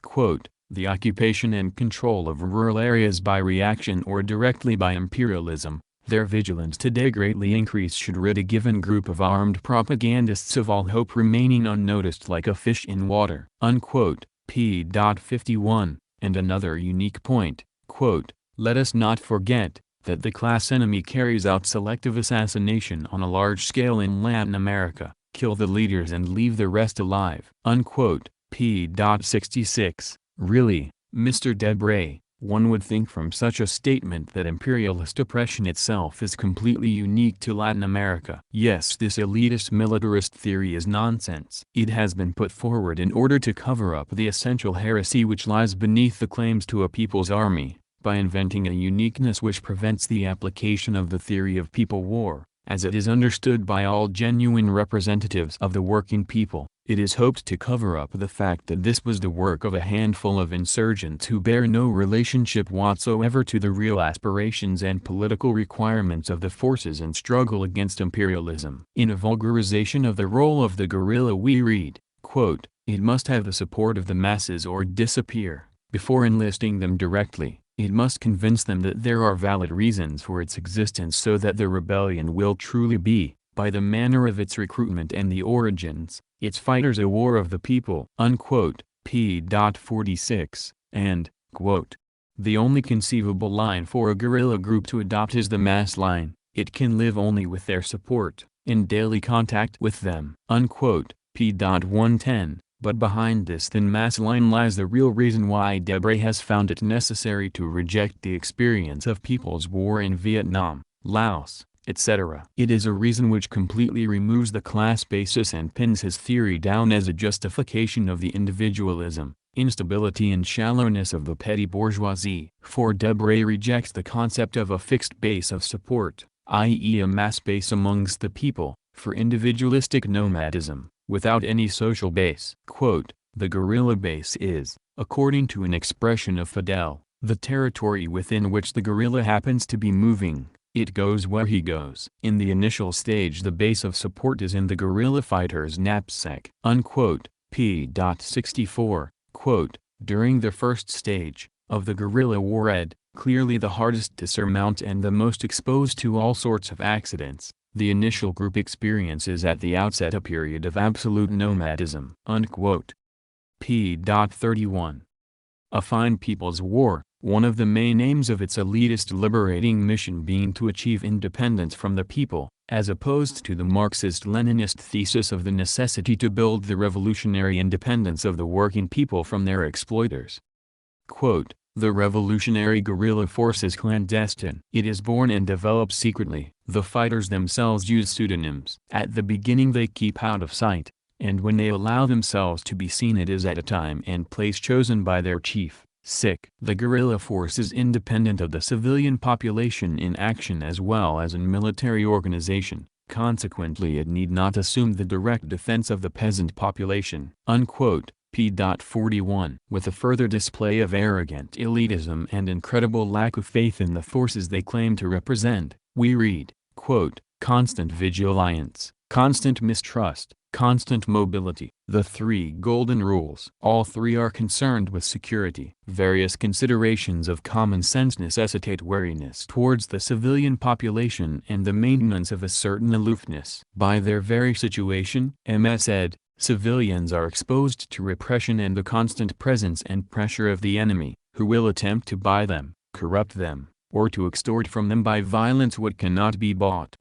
Quote, the occupation and control of rural areas by reaction or directly by imperialism, their vigilance today greatly increased should rid a given group of armed propagandists of all hope remaining unnoticed like a fish in water. Unquote. p.51, and another unique point, quote, let us not forget that the class enemy carries out selective assassination on a large scale in Latin America, kill the leaders and leave the rest alive. Unquote. p.66, really, Mr. Debray, one would think from such a statement that imperialist oppression itself is completely unique to Latin America. Yes, this elitist militarist theory is nonsense. It has been put forward in order to cover up the essential heresy which lies beneath the claims to a people's army, by inventing a uniqueness which prevents the application of the theory of people war, as it is understood by all genuine representatives of the working people. It is hoped to cover up the fact that this was the work of a handful of insurgents who bear no relationship whatsoever to the real aspirations and political requirements of the forces in struggle against imperialism. In a vulgarization of the role of the guerrilla we read, quote, it must have the support of the masses or disappear. Before enlisting them directly, it must convince them that there are valid reasons for its existence so that the rebellion will truly be, by the manner of its recruitment and the origins, its fighters a war of the people. Unquote. p.46, and, quote, the only conceivable line for a guerrilla group to adopt is the mass line. It can live only with their support, in daily contact with them. Unquote. p.110. But behind this thin mass line lies the real reason why Debray has found it necessary to reject the experience of people's war in Vietnam, Laos, etc. It is a reason which completely removes the class basis and pins his theory down as a justification of the individualism, instability and shallowness of the petty bourgeoisie. For Debray rejects the concept of a fixed base of support, i.e. a mass base amongst the people, for individualistic nomadism, without any social base. Quote, the guerrilla base is, according to an expression of Fidel, the territory within which the guerrilla happens to be moving. It goes where he goes. In the initial stage the base of support is in the guerrilla fighter's knapsack. Unquote. p.64, quote, during the first stage, of the guerrilla war clearly the hardest to surmount and the most exposed to all sorts of accidents, the initial group experiences at the outset a period of absolute nomadism. Unquote. p.31. A fine people's war, one of the main aims of its elitist liberating mission being to achieve independence from the people, as opposed to the Marxist-Leninist thesis of the necessity to build the revolutionary independence of the working people from their exploiters. Quote, the revolutionary guerrilla force is clandestine. It is born and developed secretly. The fighters themselves use pseudonyms. At the beginning they keep out of sight, and when they allow themselves to be seen it is at a time and place chosen by their chief. The guerrilla force is independent of the civilian population in action as well as in military organization, consequently it need not assume the direct defense of the peasant population. Unquote. p.41. With a further display of arrogant elitism and incredible lack of faith in the forces they claim to represent, we read, quote, constant vigilance, constant mistrust, constant mobility. The three golden rules. All three are concerned with security. Various considerations of common sense necessitate wariness towards the civilian population and the maintenance of a certain aloofness. By their very situation, MS said, civilians are exposed to repression and the constant presence and pressure of the enemy, who will attempt to buy them, corrupt them, or to extort from them by violence what cannot be bought.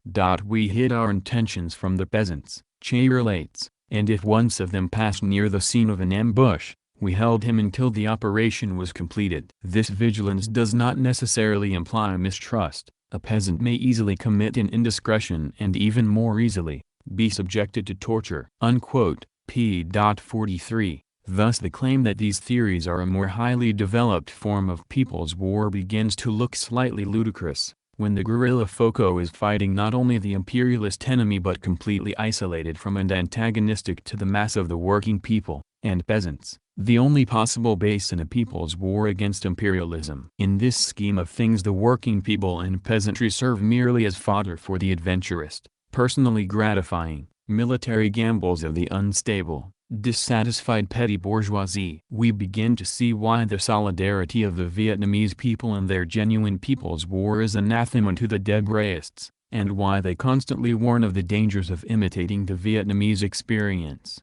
We hid our intentions from the peasants, Che relates, and if once of them passed near the scene of an ambush, we held him until the operation was completed. This vigilance does not necessarily imply mistrust. A peasant may easily commit an indiscretion and even more easily, be subjected to torture. Unquote. p.43. Thus the claim that these theories are a more highly developed form of people's war begins to look slightly ludicrous, when the guerrilla Foco is fighting not only the imperialist enemy but completely isolated from and antagonistic to the mass of the working people and peasants, the only possible base in a people's war against imperialism. In this scheme of things, the working people and peasantry serve merely as fodder for the adventurous, personally gratifying, military gambles of the unstable, dissatisfied petty bourgeoisie. We begin to see why the solidarity of the Vietnamese people in their genuine people's war is anathema to the Debraists, and why they constantly warn of the dangers of imitating the Vietnamese experience.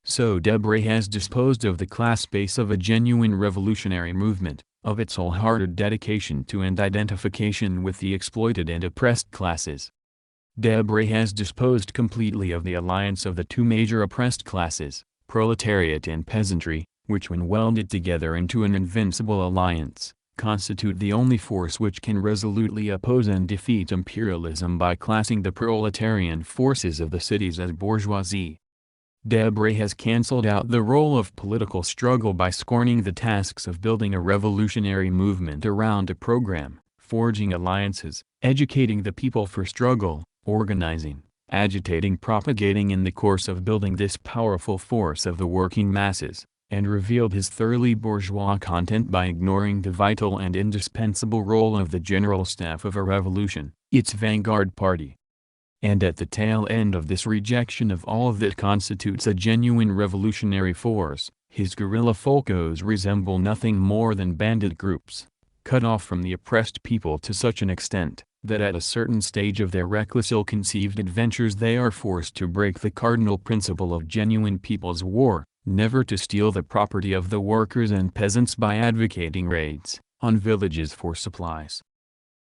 So Debray has disposed of the class base of a genuine revolutionary movement, of its wholehearted dedication to and identification with the exploited and oppressed classes. Debray has disposed completely of the alliance of the two major oppressed classes, proletariat and peasantry, which when welded together into an invincible alliance, constitute the only force which can resolutely oppose and defeat imperialism by classing the proletarian forces of the cities as bourgeoisie. Debray has cancelled out the role of political struggle by scorning the tasks of building a revolutionary movement around a program, forging alliances, educating the people for struggle, organizing, agitating, propagating in the course of building this powerful force of the working masses, and revealed his thoroughly bourgeois content by ignoring the vital and indispensable role of the general staff of a revolution, its vanguard party. And at the tail end of this rejection of all that constitutes a genuine revolutionary force, his guerrilla Folcos resemble nothing more than bandit groups, cut off from the oppressed people to such an extent, that at a certain stage of their reckless ill-conceived adventures they are forced to break the cardinal principle of genuine people's war, never to steal the property of the workers and peasants by advocating raids on villages for supplies.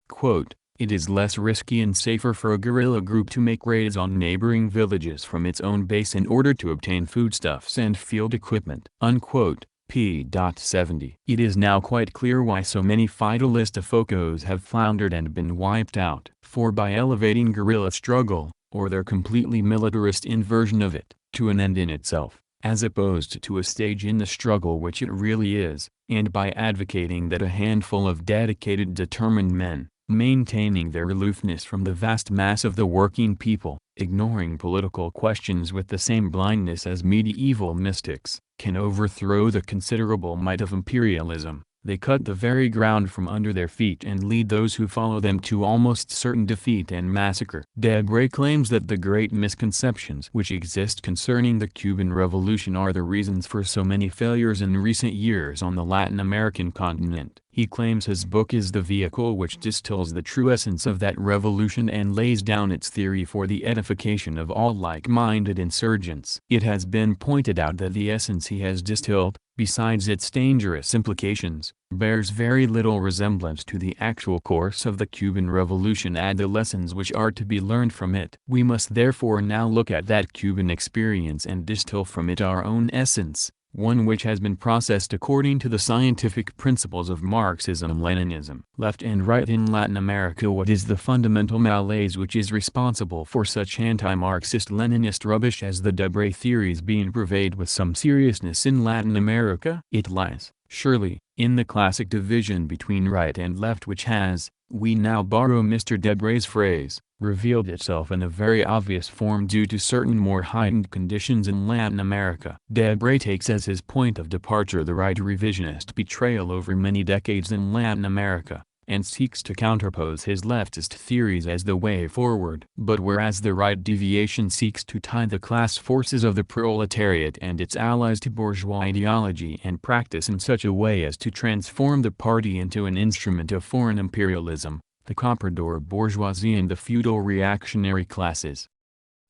Quote, "It is less risky and safer for a guerrilla group to make raids on neighboring villages from its own base in order to obtain foodstuffs and field equipment." Unquote. p.70. It is now quite clear why so many Fidelistaphocos have floundered and been wiped out. For by elevating guerrilla struggle, or their completely militarist inversion of it, to an end in itself, as opposed to a stage in the struggle which it really is, and by advocating that a handful of dedicated determined men, maintaining their aloofness from the vast mass of the working people, ignoring political questions with the same blindness as medieval mystics, can overthrow the considerable might of imperialism, they cut the very ground from under their feet and lead those who follow them to almost certain defeat and massacre. Debray claims that the great misconceptions which exist concerning the Cuban Revolution are the reasons for so many failures in recent years on the Latin American continent. He claims his book is the vehicle which distills the true essence of that revolution and lays down its theory for the edification of all like-minded insurgents. It has been pointed out that the essence he has distilled, besides its dangerous implications, bears very little resemblance to the actual course of the Cuban Revolution and the lessons which are to be learned from it. We must therefore now look at that Cuban experience and distill from it our own essence, one which has been processed according to the scientific principles of Marxism-Leninism. Left and right in Latin America. What is the fundamental malaise which is responsible for such anti-Marxist-Leninist rubbish as the Debray theories being purveyed with some seriousness in Latin America? It lies, surely, in the classic division between right and left which has, we now borrow Mr. Debray's phrase, revealed itself in a very obvious form due to certain more heightened conditions in Latin America. Debray takes as his point of departure the right revisionist betrayal over many decades in Latin America, and seeks to counterpose his leftist theories as the way forward. But whereas the right deviation seeks to tie the class forces of the proletariat and its allies to bourgeois ideology and practice in such a way as to transform the party into an instrument of foreign imperialism, the comprador bourgeoisie and the feudal reactionary classes,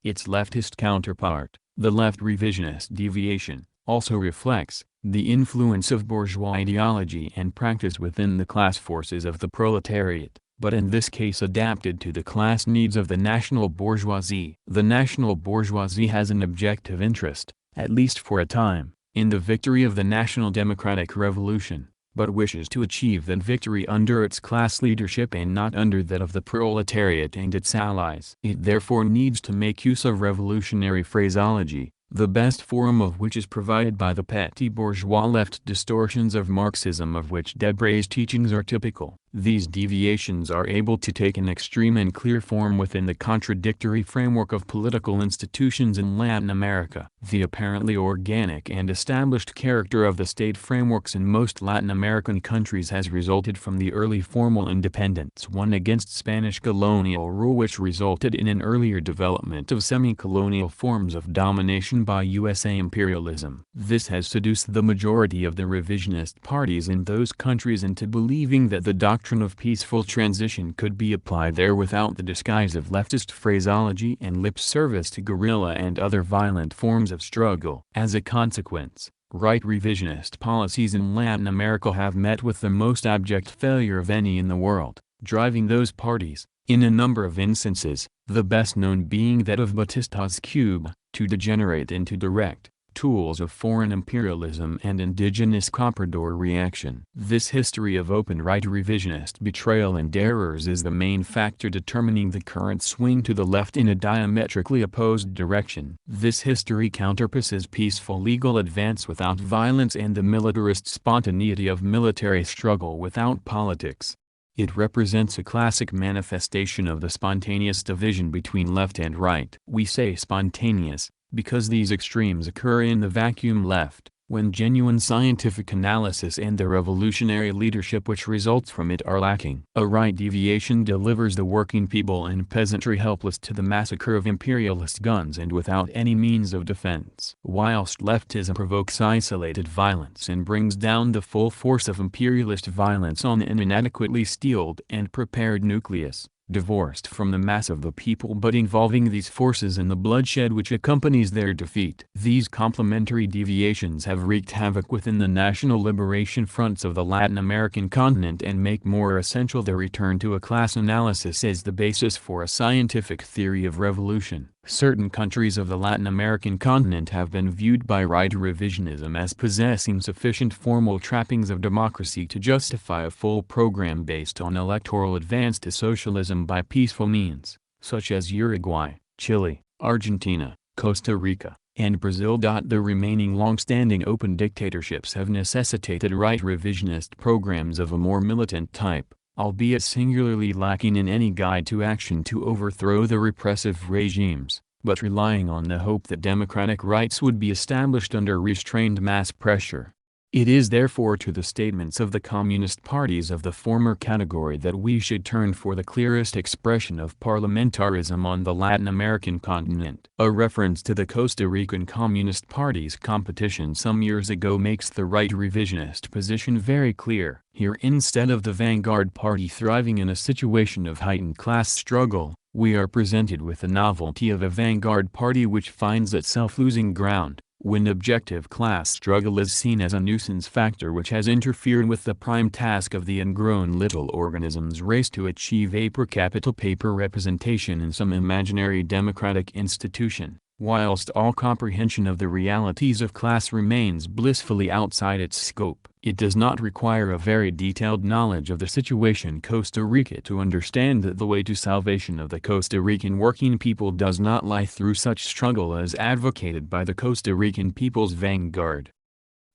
its leftist counterpart, the left revisionist deviation, also reflects the influence of bourgeois ideology and practice within the class forces of the proletariat, but in this case adapted to the class needs of the national bourgeoisie. The national bourgeoisie has an objective interest, at least for a time, in the victory of the National Democratic Revolution, but wishes to achieve that victory under its class leadership and not under that of the proletariat and its allies. It therefore needs to make use of revolutionary phraseology, the best form of which is provided by the petty bourgeois left distortions of Marxism of which Debre's teachings are typical. These deviations are able to take an extreme and clear form within the contradictory framework of political institutions in Latin America. The apparently organic and established character of the state frameworks in most Latin American countries has resulted from the early formal independence won against Spanish colonial rule, which resulted in an earlier development of semi-colonial forms of domination by USA imperialism. This has seduced the majority of the revisionist parties in those countries into believing that the doctrine of peaceful transition could be applied there without the disguise of leftist phraseology and lip service to guerrilla and other violent forms of struggle. As a consequence, right revisionist policies in Latin America have met with the most abject failure of any in the world, driving those parties, in a number of instances, the best known being that of Batista's Cuba, to degenerate into direct tools of foreign imperialism and indigenous comprador reaction. This history of open right revisionist betrayal and errors is the main factor determining the current swing to the left in a diametrically opposed direction. This history counterpasses peaceful legal advance without violence and the militarist spontaneity of military struggle without politics. It represents a classic manifestation of the spontaneous division between left and right. We say spontaneous, because these extremes occur in the vacuum left, when genuine scientific analysis and the revolutionary leadership which results from it are lacking. A right deviation delivers the working people and peasantry helpless to the massacre of imperialist guns and without any means of defense. Whilst leftism provokes isolated violence and brings down the full force of imperialist violence on an inadequately steeled and prepared nucleus, divorced from the mass of the people but involving these forces in the bloodshed which accompanies their defeat. These complementary deviations have wreaked havoc within the national liberation fronts of the Latin American continent and make more essential the return to a class analysis as the basis for a scientific theory of revolution. Certain countries of the Latin American continent have been viewed by right revisionism as possessing sufficient formal trappings of democracy to justify a full program based on electoral advance to socialism by peaceful means, such as Uruguay, Chile, Argentina, Costa Rica, and Brazil. The remaining long-standing open dictatorships have necessitated right revisionist programs of a more militant type, albeit singularly lacking in any guide to action to overthrow the repressive regimes, but relying on the hope that democratic rights would be established under restrained mass pressure. It is therefore to the statements of the communist parties of the former category that we should turn for the clearest expression of parliamentarism on the Latin American continent. A reference to the Costa Rican Communist Party's competition some years ago makes the right revisionist position very clear. Here, instead of the vanguard party thriving in a situation of heightened class struggle, we are presented with the novelty of a vanguard party which finds itself losing ground, when objective class struggle is seen as a nuisance factor which has interfered with the prime task of the ingrown little organism's race to achieve a per capita paper representation in some imaginary democratic institution. Whilst all comprehension of the realities of class remains blissfully outside its scope, it does not require a very detailed knowledge of the situation in Costa Rica to understand that the way to salvation of the Costa Rican working people does not lie through such struggle as advocated by the Costa Rican people's vanguard.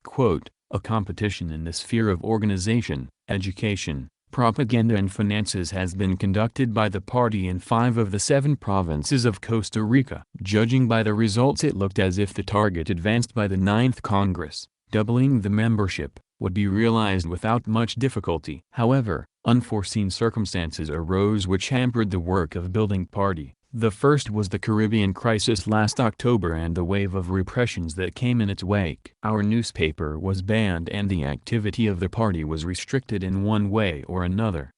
Quote, "A competition in the sphere of organization, education, propaganda and finances has been conducted by the party in 5 of the 7 provinces of Costa Rica. Judging by the results, it looked as if the target advanced by the 9th Congress, doubling the membership, would be realized without much difficulty. However, unforeseen circumstances arose which hampered the work of building party. The first was the Caribbean crisis last October and the wave of repressions that came in its wake. Our newspaper was banned and the activity of the party was restricted in one way or another.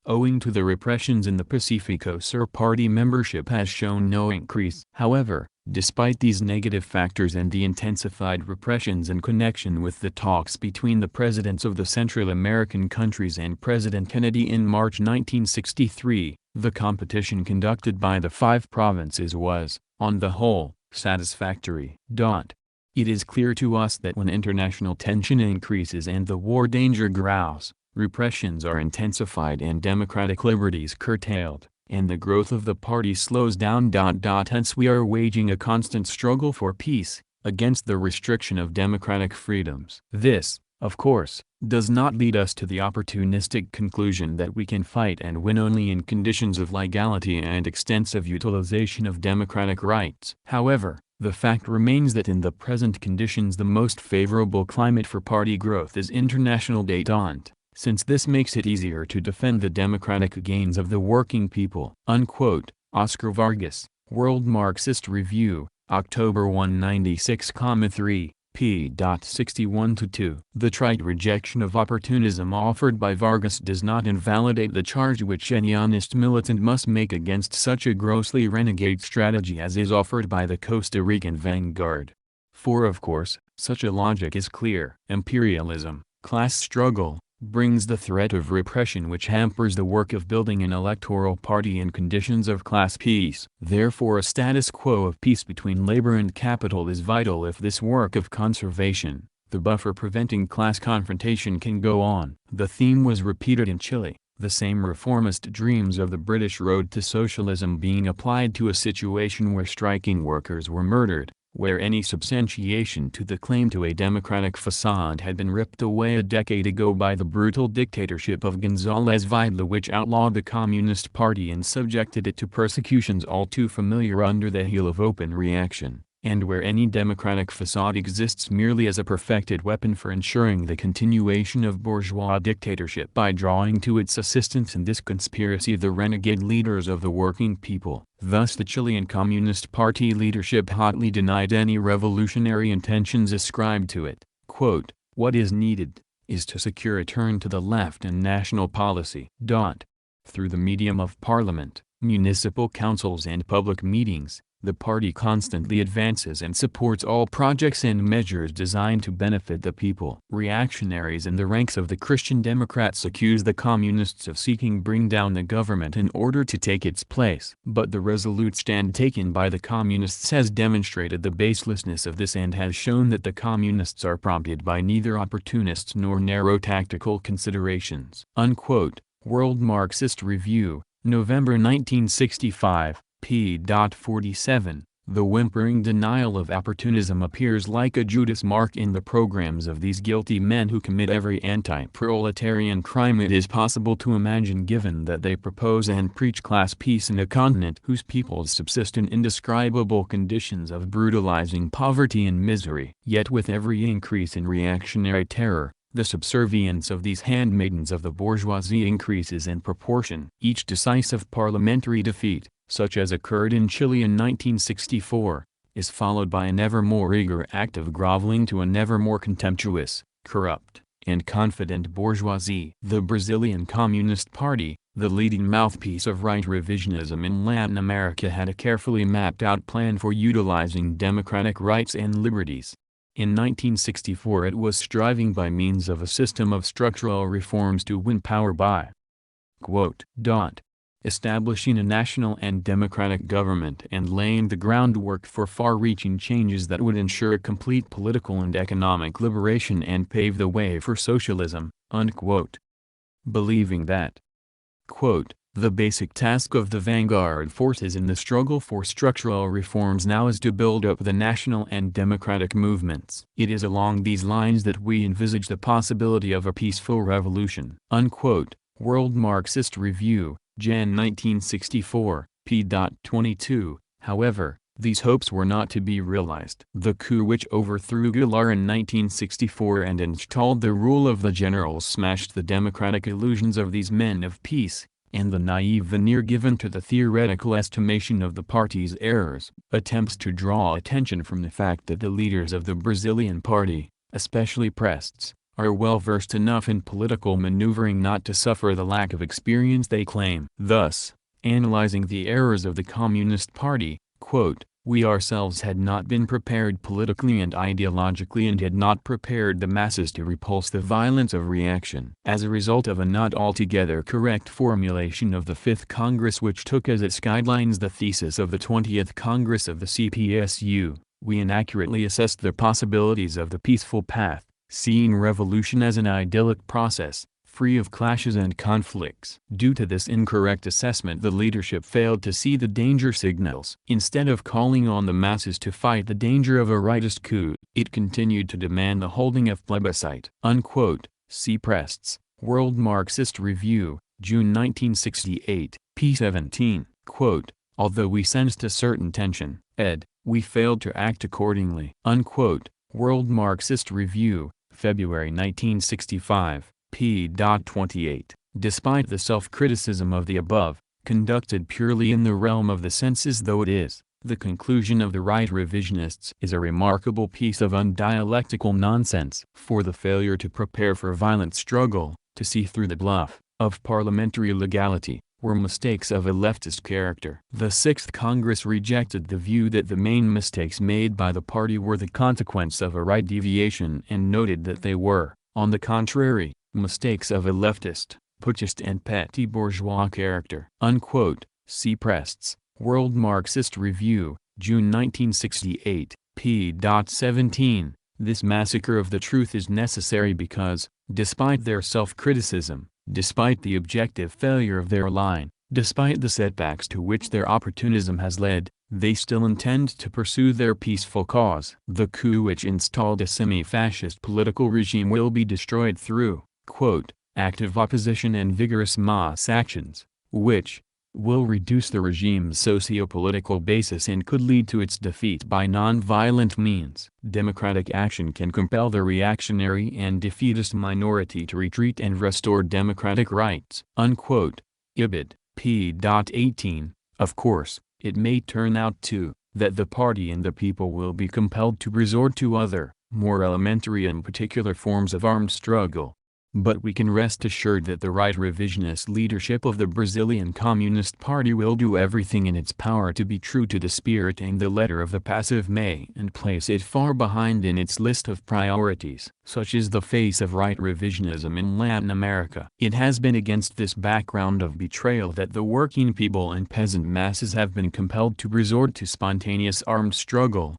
Owing to the repressions in the Pacifico Sur, party membership has shown no increase. However, despite these negative factors and the intensified repressions in connection with the talks between the presidents of the Central American countries and President Kennedy in March 1963, the competition conducted by the 5 provinces was, on the whole, satisfactory. It is clear to us that when international tension increases and the war danger grows, repressions are intensified and democratic liberties curtailed, and the growth of the party slows down. Hence we are waging a constant struggle for peace, against the restriction of democratic freedoms. This, of course, does not lead us to the opportunistic conclusion that we can fight and win only in conditions of legality and extensive utilization of democratic rights. However, the fact remains that in the present conditions the most favorable climate for party growth is international détente, since this makes it easier to defend the democratic gains of the working people." Unquote. Oscar Vargas, World Marxist Review, October 196,3, p. 61-2. The trite rejection of opportunism offered by Vargas does not invalidate the charge which any honest militant must make against such a grossly renegade strategy as is offered by the Costa Rican vanguard. For of course, such a logic is clear. Imperialism, class struggle, brings the threat of repression which hampers the work of building an electoral party in conditions of class peace. Therefore a status quo of peace between labor and capital is vital if this work of conservation, the buffer preventing class confrontation, can go on. The theme was repeated in Chile, the same reformist dreams of the British road to socialism being applied to a situation where striking workers were murdered, where any substantiation to the claim to a democratic facade had been ripped away a decade ago by the brutal dictatorship of González Videla, which outlawed the Communist Party and subjected it to persecutions all too familiar under the heel of open reaction, and where any democratic facade exists merely as a perfected weapon for ensuring the continuation of bourgeois dictatorship by drawing to its assistance in this conspiracy the renegade leaders of the working people. Thus the Chilean Communist Party leadership hotly denied any revolutionary intentions ascribed to it. Quote, "What is needed, is to secure a turn to the left in national policy." Through the medium of parliament, municipal councils and public meetings, the party constantly advances and supports all projects and measures designed to benefit the people. Reactionaries in the ranks of the Christian Democrats accuse the communists of seeking bring down the government in order to take its place. But the resolute stand taken by the communists has demonstrated the baselessness of this and has shown that the communists are prompted by neither opportunists nor narrow tactical considerations. Unquote. World Marxist Review, November 1965. p. 47. The whimpering denial of opportunism appears like a Judas mark in the programs of these guilty men who commit every anti-proletarian crime it is possible to imagine, given that they propose and preach class peace in a continent whose peoples subsist in indescribable conditions of brutalizing poverty and misery. Yet with every increase in reactionary terror, the subservience of these handmaidens of the bourgeoisie increases in proportion. Each decisive parliamentary defeat, such as occurred in Chile in 1964, is followed by an ever more eager act of groveling to an ever more contemptuous, corrupt, and confident bourgeoisie. The Brazilian Communist Party, the leading mouthpiece of right revisionism in Latin America, had a carefully mapped out plan for utilizing democratic rights and liberties. In 1964 it was striving by means of a system of structural reforms to win power by establishing a national and democratic government and laying the groundwork for far-reaching changes that would ensure complete political and economic liberation and pave the way for socialism, unquote. Believing that, quote, "The basic task of the vanguard forces in the struggle for structural reforms now is to build up the national and democratic movements. It is along these lines that we envisage the possibility of a peaceful revolution." Unquote. World Marxist Review, Jan 1964, p. 22. However, these hopes were not to be realized. The coup which overthrew Guerrilla in 1964 and installed the rule of the generals smashed the democratic illusions of these men of peace, and the naive veneer given to the theoretical estimation of the party's errors. Attempts to draw attention from the fact that the leaders of the Brazilian party, especially Prestes, are well versed enough in political maneuvering not to suffer the lack of experience they claim. Thus, analyzing the errors of the Communist Party, quote, "We ourselves had not been prepared politically and ideologically and had not prepared the masses to repulse the violence of reaction. As a result of a not altogether correct formulation of the Fifth Congress which took as its guidelines the thesis of the 20th Congress of the CPSU, we inaccurately assessed the possibilities of the peaceful path, seeing revolution as an idyllic process, free of clashes and conflicts. Due to this incorrect assessment, the leadership failed to see the danger signals. Instead of calling on the masses to fight the danger of a rightist coup, it continued to demand the holding of plebiscite. Unquote. See Prest's World Marxist Review, June 1968, p. 17. Quote, although we sensed a certain tension, ed., we failed to act accordingly. Unquote. World Marxist Review, February 1965, p. 28. Despite the self-criticism of the above, conducted purely in the realm of the senses though it is, the conclusion of the right revisionists is a remarkable piece of undialectical nonsense. For the failure to prepare for violent struggle, to see through the bluff of parliamentary legality, were mistakes of a leftist character. The Sixth Congress rejected the view that the main mistakes made by the party were the consequence of a right deviation and noted that they were, on the contrary, mistakes of a leftist, putschist and petty bourgeois character. Unquote. See Prest's World Marxist Review, June 1968, p. 17. This massacre of the truth is necessary because, despite their self-criticism, despite the objective failure of their line, despite the setbacks to which their opportunism has led, they still intend to pursue their peaceful cause. The coup which installed a semi-fascist political regime will be destroyed through, quote, active opposition and vigorous mass actions, which will reduce the regime's socio-political basis and could lead to its defeat by non-violent means. Democratic action can compel the reactionary and defeatist minority to retreat and restore democratic rights. Unquote. Ibid. p. 18. Of course, it may turn out too, that the party and the people will be compelled to resort to other, more elementary and particular forms of armed struggle. But we can rest assured that the right revisionist leadership of the Brazilian Communist Party will do everything in its power to be true to the spirit and the letter of the passive May and place it far behind in its list of priorities. Such is the face of right revisionism in Latin America. It has been against this background of betrayal that the working people and peasant masses have been compelled to resort to spontaneous armed struggle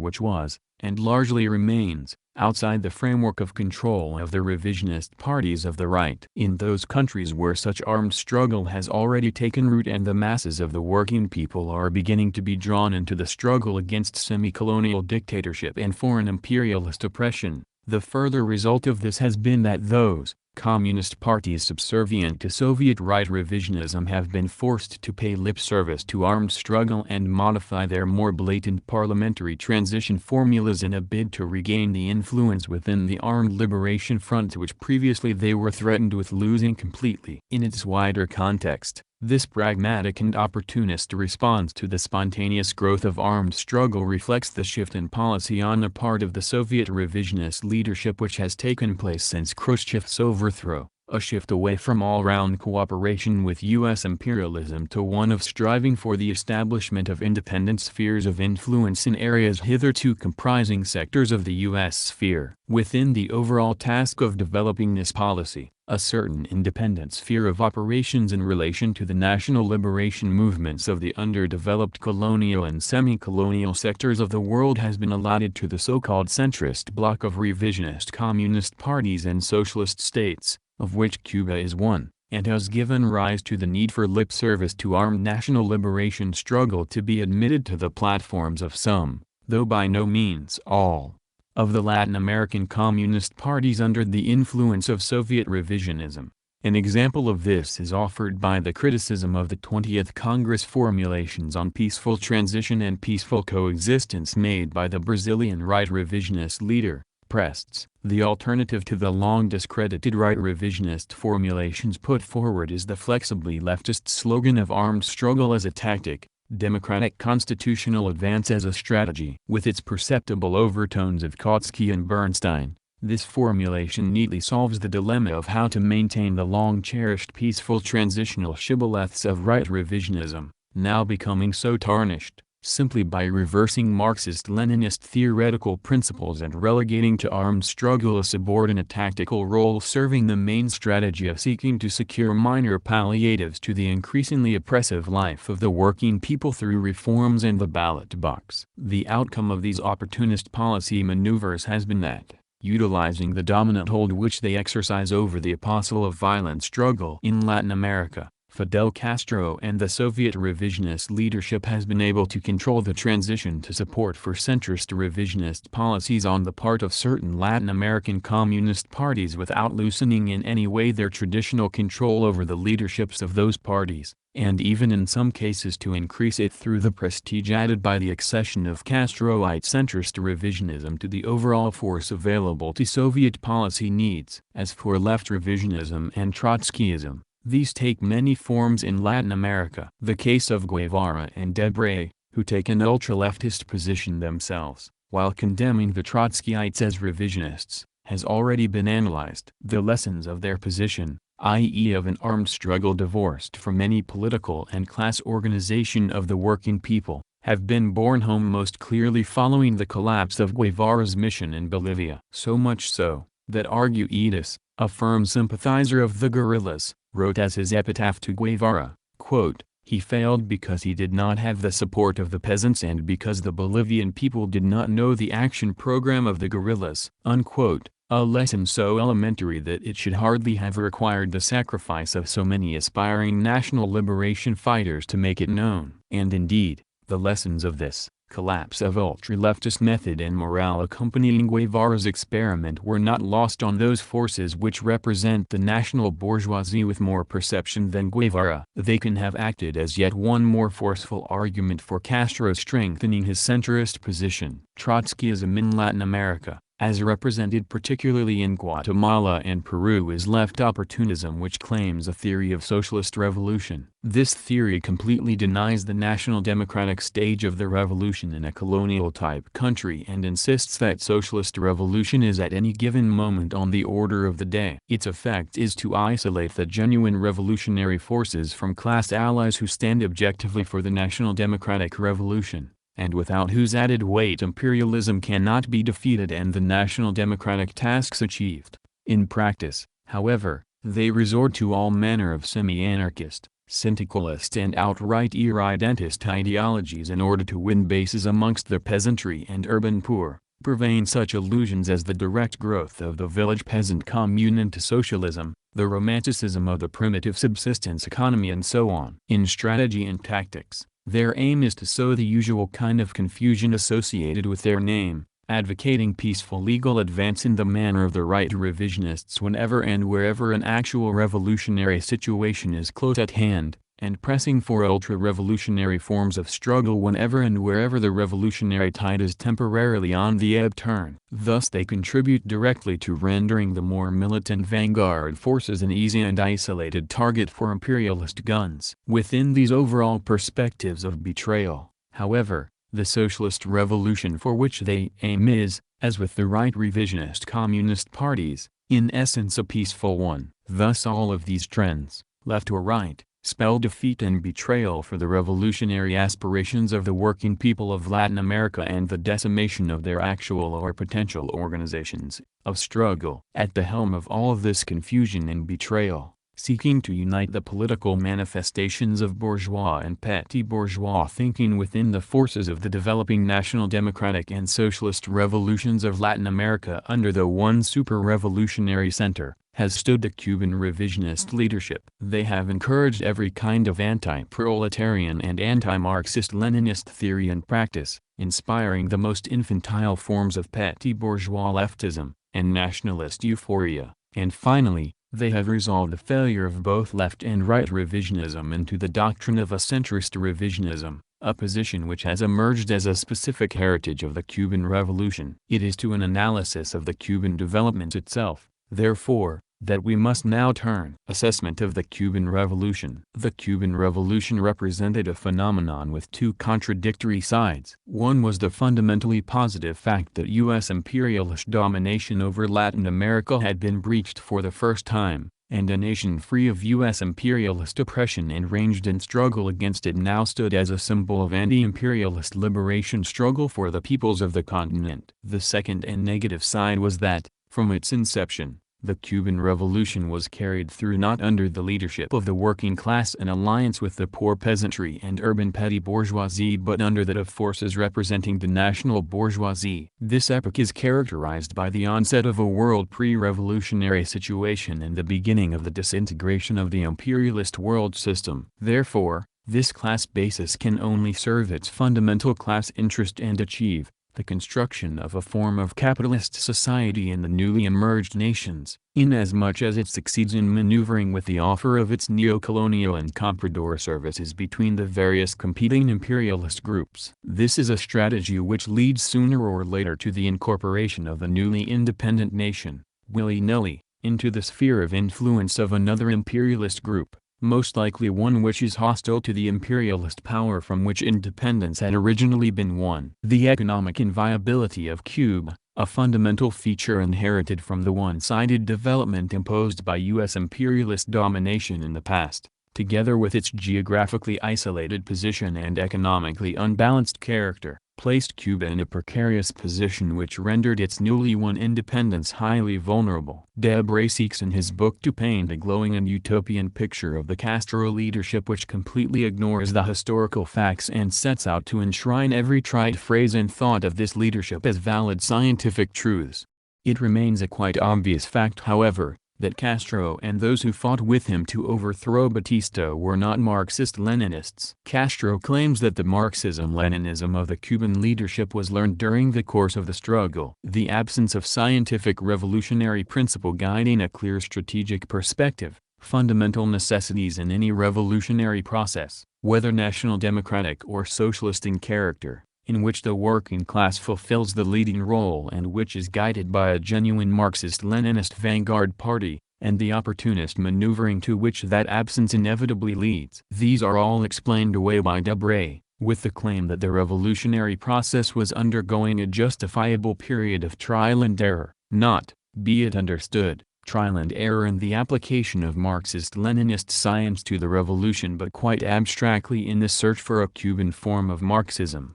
which was, and largely remains, outside the framework of control of the revisionist parties of the right. In those countries where such armed struggle has already taken root and the masses of the working people are beginning to be drawn into the struggle against semi-colonial dictatorship and foreign imperialist oppression, the further result of this has been that those communist parties subservient to Soviet right revisionism have been forced to pay lip service to armed struggle and modify their more blatant parliamentary transition formulas in a bid to regain the influence within the Armed Liberation Front which previously they were threatened with losing completely. In its wider context, this pragmatic and opportunist response to the spontaneous growth of armed struggle reflects the shift in policy on the part of the Soviet revisionist leadership which has taken place since Khrushchev's overthrow, a shift away from all-round cooperation with U.S. imperialism to one of striving for the establishment of independent spheres of influence in areas hitherto comprising sectors of the U.S. sphere. Within the overall task of developing this policy, a certain independent sphere of operations in relation to the national liberation movements of the underdeveloped colonial and semi-colonial sectors of the world has been allotted to the so-called centrist bloc of revisionist communist parties and socialist states, of which Cuba is one, and has given rise to the need for lip service to armed national liberation struggle to be admitted to the platforms of some, though by no means all, of the Latin American communist parties under the influence of Soviet revisionism. An example of this is offered by the criticism of the 20th Congress formulations on peaceful transition and peaceful coexistence made by the Brazilian right revisionist leader, Prest's. The alternative to the long discredited right revisionist formulations put forward is the flexibly leftist slogan of armed struggle as a tactic, democratic constitutional advance as a strategy. With its perceptible overtones of Kautsky and Bernstein, this formulation neatly solves the dilemma of how to maintain the long-cherished peaceful transitional shibboleths of right revisionism, now becoming so tarnished, simply by reversing Marxist-Leninist theoretical principles and relegating to armed struggle a subordinate tactical role serving the main strategy of seeking to secure minor palliatives to the increasingly oppressive life of the working people through reforms and the ballot box. The outcome of these opportunist policy maneuvers has been that, utilizing the dominant hold which they exercise over the apostle of violent struggle in Latin America. Fidel Castro and the Soviet revisionist leadership has been able to control the transition to support for centrist revisionist policies on the part of certain Latin American communist parties without loosening in any way their traditional control over the leaderships of those parties, and even in some cases to increase it through the prestige added by the accession of Castroite centrist revisionism to the overall force available to Soviet policy needs. As for left revisionism and Trotskyism, these take many forms in Latin America. The case of Guevara and Debré, who take an ultra-leftist position themselves, while condemning the Trotskyites as revisionists, has already been analyzed. The lessons of their position, i.e. of an armed struggle divorced from any political and class organization of the working people, have been borne home most clearly following the collapse of Guevara's mission in Bolivia. So much so, that Arguelles, a firm sympathizer of the guerrillas, wrote as his epitaph to Guevara, quote, "He failed because he did not have the support of the peasants and because the Bolivian people did not know the action program of the guerrillas," unquote, a lesson so elementary that it should hardly have required the sacrifice of so many aspiring national liberation fighters to make it known. And indeed, the lessons of this collapse of ultra-leftist method and morale accompanying Guevara's experiment were not lost on those forces which represent the national bourgeoisie with more perception than Guevara. They can have acted as yet one more forceful argument for Castro strengthening his centrist position. Trotskyism in Latin America, as represented particularly in Guatemala and Peru, is left opportunism which claims a theory of socialist revolution. This theory completely denies the national democratic stage of the revolution in a colonial-type country and insists that socialist revolution is at any given moment on the order of the day. Its effect is to isolate the genuine revolutionary forces from class allies who stand objectively for the national democratic revolution, and without whose added weight imperialism cannot be defeated and the national democratic tasks achieved. In practice, however, they resort to all manner of semi-anarchist, syndicalist and outright irredentist ideologies in order to win bases amongst the peasantry and urban poor, purveying such illusions as the direct growth of the village peasant commune into socialism, the romanticism of the primitive subsistence economy and so on. In strategy and tactics, their aim is to sow the usual kind of confusion associated with their name, advocating peaceful legal advance in the manner of the right revisionists whenever and wherever an actual revolutionary situation is close at hand, and pressing for ultra-revolutionary forms of struggle whenever and wherever the revolutionary tide is temporarily on the ebb turn. Thus they contribute directly to rendering the more militant vanguard forces an easy and isolated target for imperialist guns. Within these overall perspectives of betrayal, however, the socialist revolution for which they aim is, as with the right revisionist communist parties, in essence a peaceful one. Thus all of these trends, left or right, spell defeat and betrayal for the revolutionary aspirations of the working people of Latin America and the decimation of their actual or potential organizations of struggle. At the helm of all of this confusion and betrayal, seeking to unite the political manifestations of bourgeois and petty bourgeois thinking within the forces of the developing national democratic and socialist revolutions of Latin America under the one super-revolutionary center, has stood the Cuban revisionist leadership. They have encouraged every kind of anti-proletarian and anti-Marxist-Leninist theory and practice, inspiring the most infantile forms of petty bourgeois leftism and nationalist euphoria, and finally, they have resolved the failure of both left and right revisionism into the doctrine of a centrist revisionism, a position which has emerged as a specific heritage of the Cuban Revolution. It is to an analysis of the Cuban development itself, therefore, that we must now turn. Assessment of the Cuban Revolution. The Cuban Revolution represented a phenomenon with two contradictory sides. One was the fundamentally positive fact that U.S. imperialist domination over Latin America had been breached for the first time, and a nation free of U.S. imperialist oppression and ranged in struggle against it now stood as a symbol of anti-imperialist liberation struggle for the peoples of the continent. The second and negative side was that, from its inception, The Cuban Revolution was carried through not under the leadership of the working class in alliance with the poor peasantry and urban petty bourgeoisie but under that of forces representing the national bourgeoisie. This epoch is characterized by the onset of a world pre-revolutionary situation and the beginning of the disintegration of the imperialist world system. Therefore, this class basis can only serve its fundamental class interest and achieve the construction of a form of capitalist society in the newly emerged nations, inasmuch as it succeeds in maneuvering with the offer of its neo-colonial and comprador services between the various competing imperialist groups. This is a strategy which leads sooner or later to the incorporation of the newly independent nation, willy-nilly, into the sphere of influence of another imperialist group, most likely one which is hostile to the imperialist power from which independence had originally been won. The economic inviability of Cuba, a fundamental feature inherited from the one-sided development imposed by U.S. imperialist domination in the past, together with its geographically isolated position and economically unbalanced character, placed Cuba in a precarious position which rendered its newly won independence highly vulnerable. Debray seeks in his book to paint a glowing and utopian picture of the Castro leadership which completely ignores the historical facts and sets out to enshrine every trite phrase and thought of this leadership as valid scientific truths. It remains a quite obvious fact, however, that Castro and those who fought with him to overthrow Batista were not Marxist-Leninists. Castro claims that the Marxism-Leninism of the Cuban leadership was learned during the course of the struggle. The absence of scientific revolutionary principle guiding a clear strategic perspective, fundamental necessities in any revolutionary process, whether national democratic or socialist in character, in which the working class fulfills the leading role and which is guided by a genuine Marxist-Leninist vanguard party, and the opportunist maneuvering to which that absence inevitably leads. These are all explained away by Debray, with the claim that the revolutionary process was undergoing a justifiable period of trial and error, not, be it understood, trial and error in the application of Marxist-Leninist science to the revolution but quite abstractly in the search for a Cuban form of Marxism.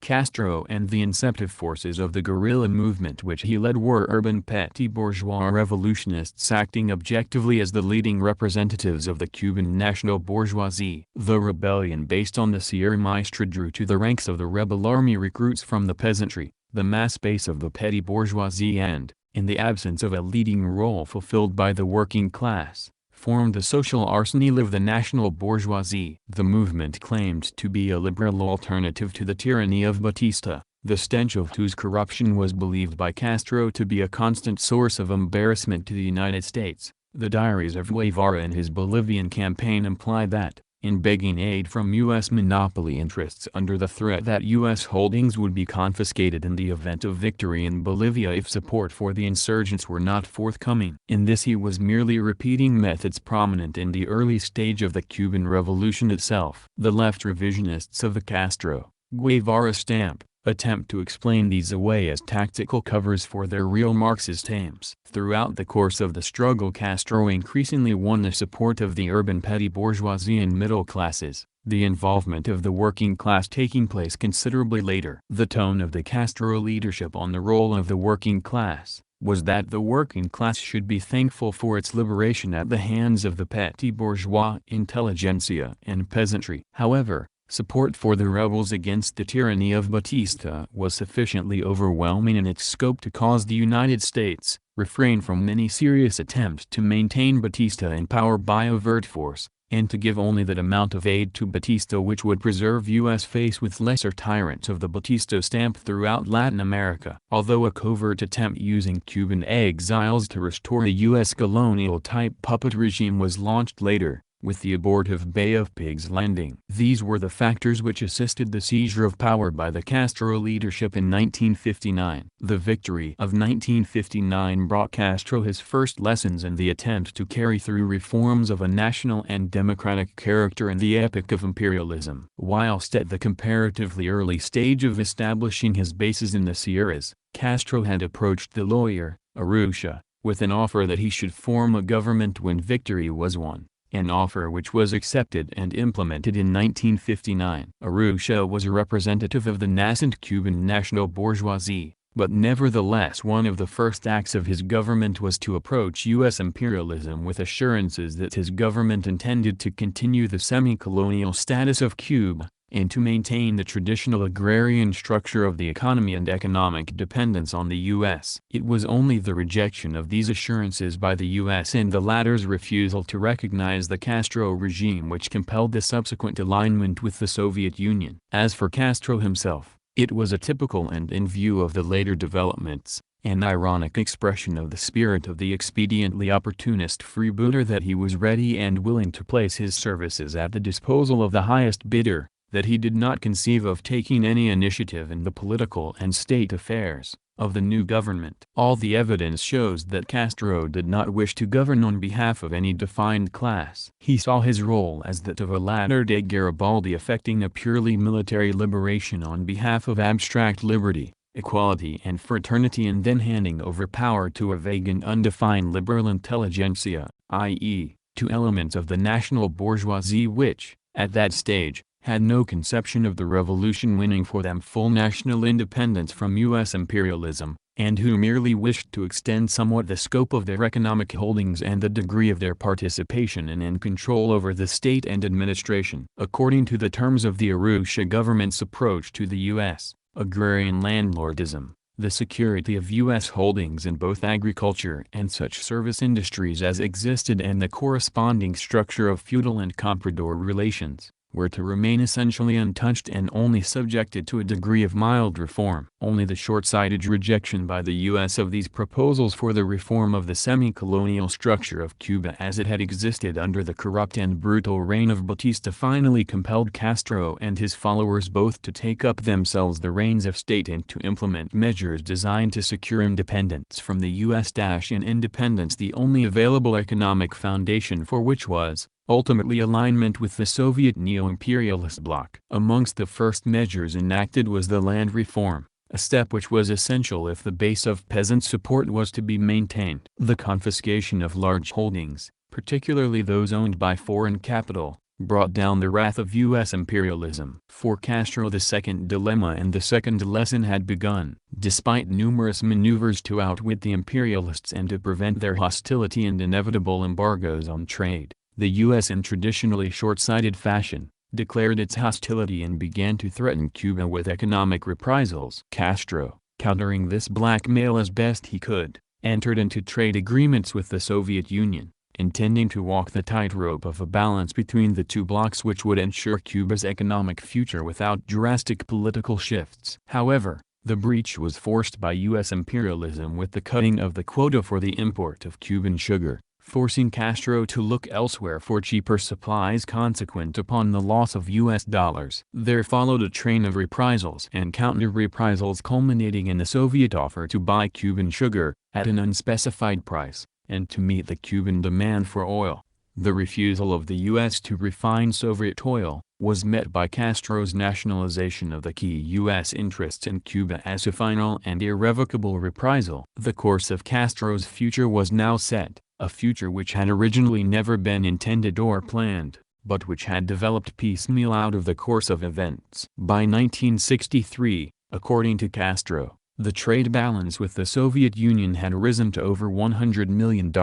Castro and the inceptive forces of the guerrilla movement which he led were urban petty bourgeois revolutionists acting objectively as the leading representatives of the Cuban national bourgeoisie. The rebellion based on the Sierra Maestra drew to the ranks of the rebel army recruits from the peasantry, the mass base of the petty bourgeoisie and, in the absence of a leading role fulfilled by the working class, formed the social arsenal of the national bourgeoisie. The movement claimed to be a liberal alternative to the tyranny of Batista, the stench of whose corruption was believed by Castro to be a constant source of embarrassment to the United States. The diaries of Guevara in his Bolivian campaign imply that, in begging aid from U.S. monopoly interests under the threat that U.S. holdings would be confiscated in the event of victory in Bolivia if support for the insurgents were not forthcoming. In this he was merely repeating methods prominent in the early stage of the Cuban Revolution itself. The left revisionists of the Castro, Guevara stamp, attempt to explain these away as tactical covers for their real Marxist aims. Throughout the course of the struggle Castro increasingly won the support of the urban petty bourgeoisie and middle classes, the involvement of the working class taking place considerably later. The tone of the Castro leadership on the role of the working class was that the working class should be thankful for its liberation at the hands of the petty bourgeois intelligentsia and peasantry. However, support for the rebels against the tyranny of Batista was sufficiently overwhelming in its scope to cause the United States refrain from any serious attempt to maintain Batista in power by overt force, and to give only that amount of aid to Batista which would preserve U.S. face with lesser tyrants of the Batista stamp throughout Latin America. Although a covert attempt using Cuban exiles to restore a U.S. colonial-type puppet regime was launched later, with the abortive Bay of Pigs landing. These were the factors which assisted the seizure of power by the Castro leadership in 1959. The victory of 1959 brought Castro his first lessons in the attempt to carry through reforms of a national and democratic character in the epoch of imperialism. Whilst at the comparatively early stage of establishing his bases in the Sierras, Castro had approached the lawyer, Arusha, with an offer that he should form a government when victory was won. An offer which was accepted and implemented in 1959. Arusha was a representative of the nascent Cuban national bourgeoisie, But nevertheless, one of the first acts of his government was to approach U.S. imperialism with assurances that his government intended to continue the semi-colonial status of Cuba, and to maintain the traditional agrarian structure of the economy and economic dependence on the U.S. It was only the rejection of these assurances by the U.S. and the latter's refusal to recognize the Castro regime which compelled the subsequent alignment with the Soviet Union. As for Castro himself, it was a typical and, in view of the later developments, an ironic expression of the spirit of the expediently opportunist freebooter that he was ready and willing to place his services at the disposal of the highest bidder, that he did not conceive of taking any initiative in the political and state affairs of the new government. All the evidence shows that Castro did not wish to govern on behalf of any defined class. He saw his role as that of a latter-day Garibaldi effecting a purely military liberation on behalf of abstract liberty, equality and fraternity, and then handing over power to a vague and undefined liberal intelligentsia, i.e., to elements of the national bourgeoisie which, at that stage, had no conception of the revolution winning for them full national independence from U.S. imperialism, and who merely wished to extend somewhat the scope of their economic holdings and the degree of their participation in and control over the state and administration. According to the terms of the Arusha government's approach to the U.S. agrarian landlordism, the security of U.S. holdings in both agriculture and such service industries as existed and the corresponding structure of feudal and comprador relations, were to remain essentially untouched and only subjected to a degree of mild reform. Only the short-sighted rejection by the U.S. of these proposals for the reform of the semi-colonial structure of Cuba as it had existed under the corrupt and brutal reign of Batista finally compelled Castro and his followers both to take up themselves the reins of state and to implement measures designed to secure independence from the U.S. In independence, the only available economic foundation for which was, ultimately, alignment with the Soviet neo-imperialist bloc. Amongst the first measures enacted was the land reform, a step which was essential if the base of peasant support was to be maintained. The confiscation of large holdings, particularly those owned by foreign capital, brought down the wrath of U.S. imperialism. For Castro, the second dilemma and the second lesson had begun. Despite numerous maneuvers to outwit the imperialists and to prevent their hostility and inevitable embargoes on trade, the U.S. in traditionally short-sighted fashion, declared its hostility and began to threaten Cuba with economic reprisals. Castro, countering this blackmail as best he could, entered into trade agreements with the Soviet Union, intending to walk the tightrope of a balance between the two blocs which would ensure Cuba's economic future without drastic political shifts. However, the breach was forced by U.S. imperialism with the cutting of the quota for the import of Cuban sugar, forcing Castro to look elsewhere for cheaper supplies consequent upon the loss of U.S. dollars. There followed a train of reprisals and counter-reprisals culminating in the Soviet offer to buy Cuban sugar, at an unspecified price, and to meet the Cuban demand for oil. The refusal of the U.S. to refine Soviet oil was met by Castro's nationalization of the key U.S. interests in Cuba as a final and irrevocable reprisal. The course of Castro's future was now set, a future which had originally never been intended or planned, but which had developed piecemeal out of the course of events. By 1963, according to Castro, the trade balance with the Soviet Union had risen to over $100 million.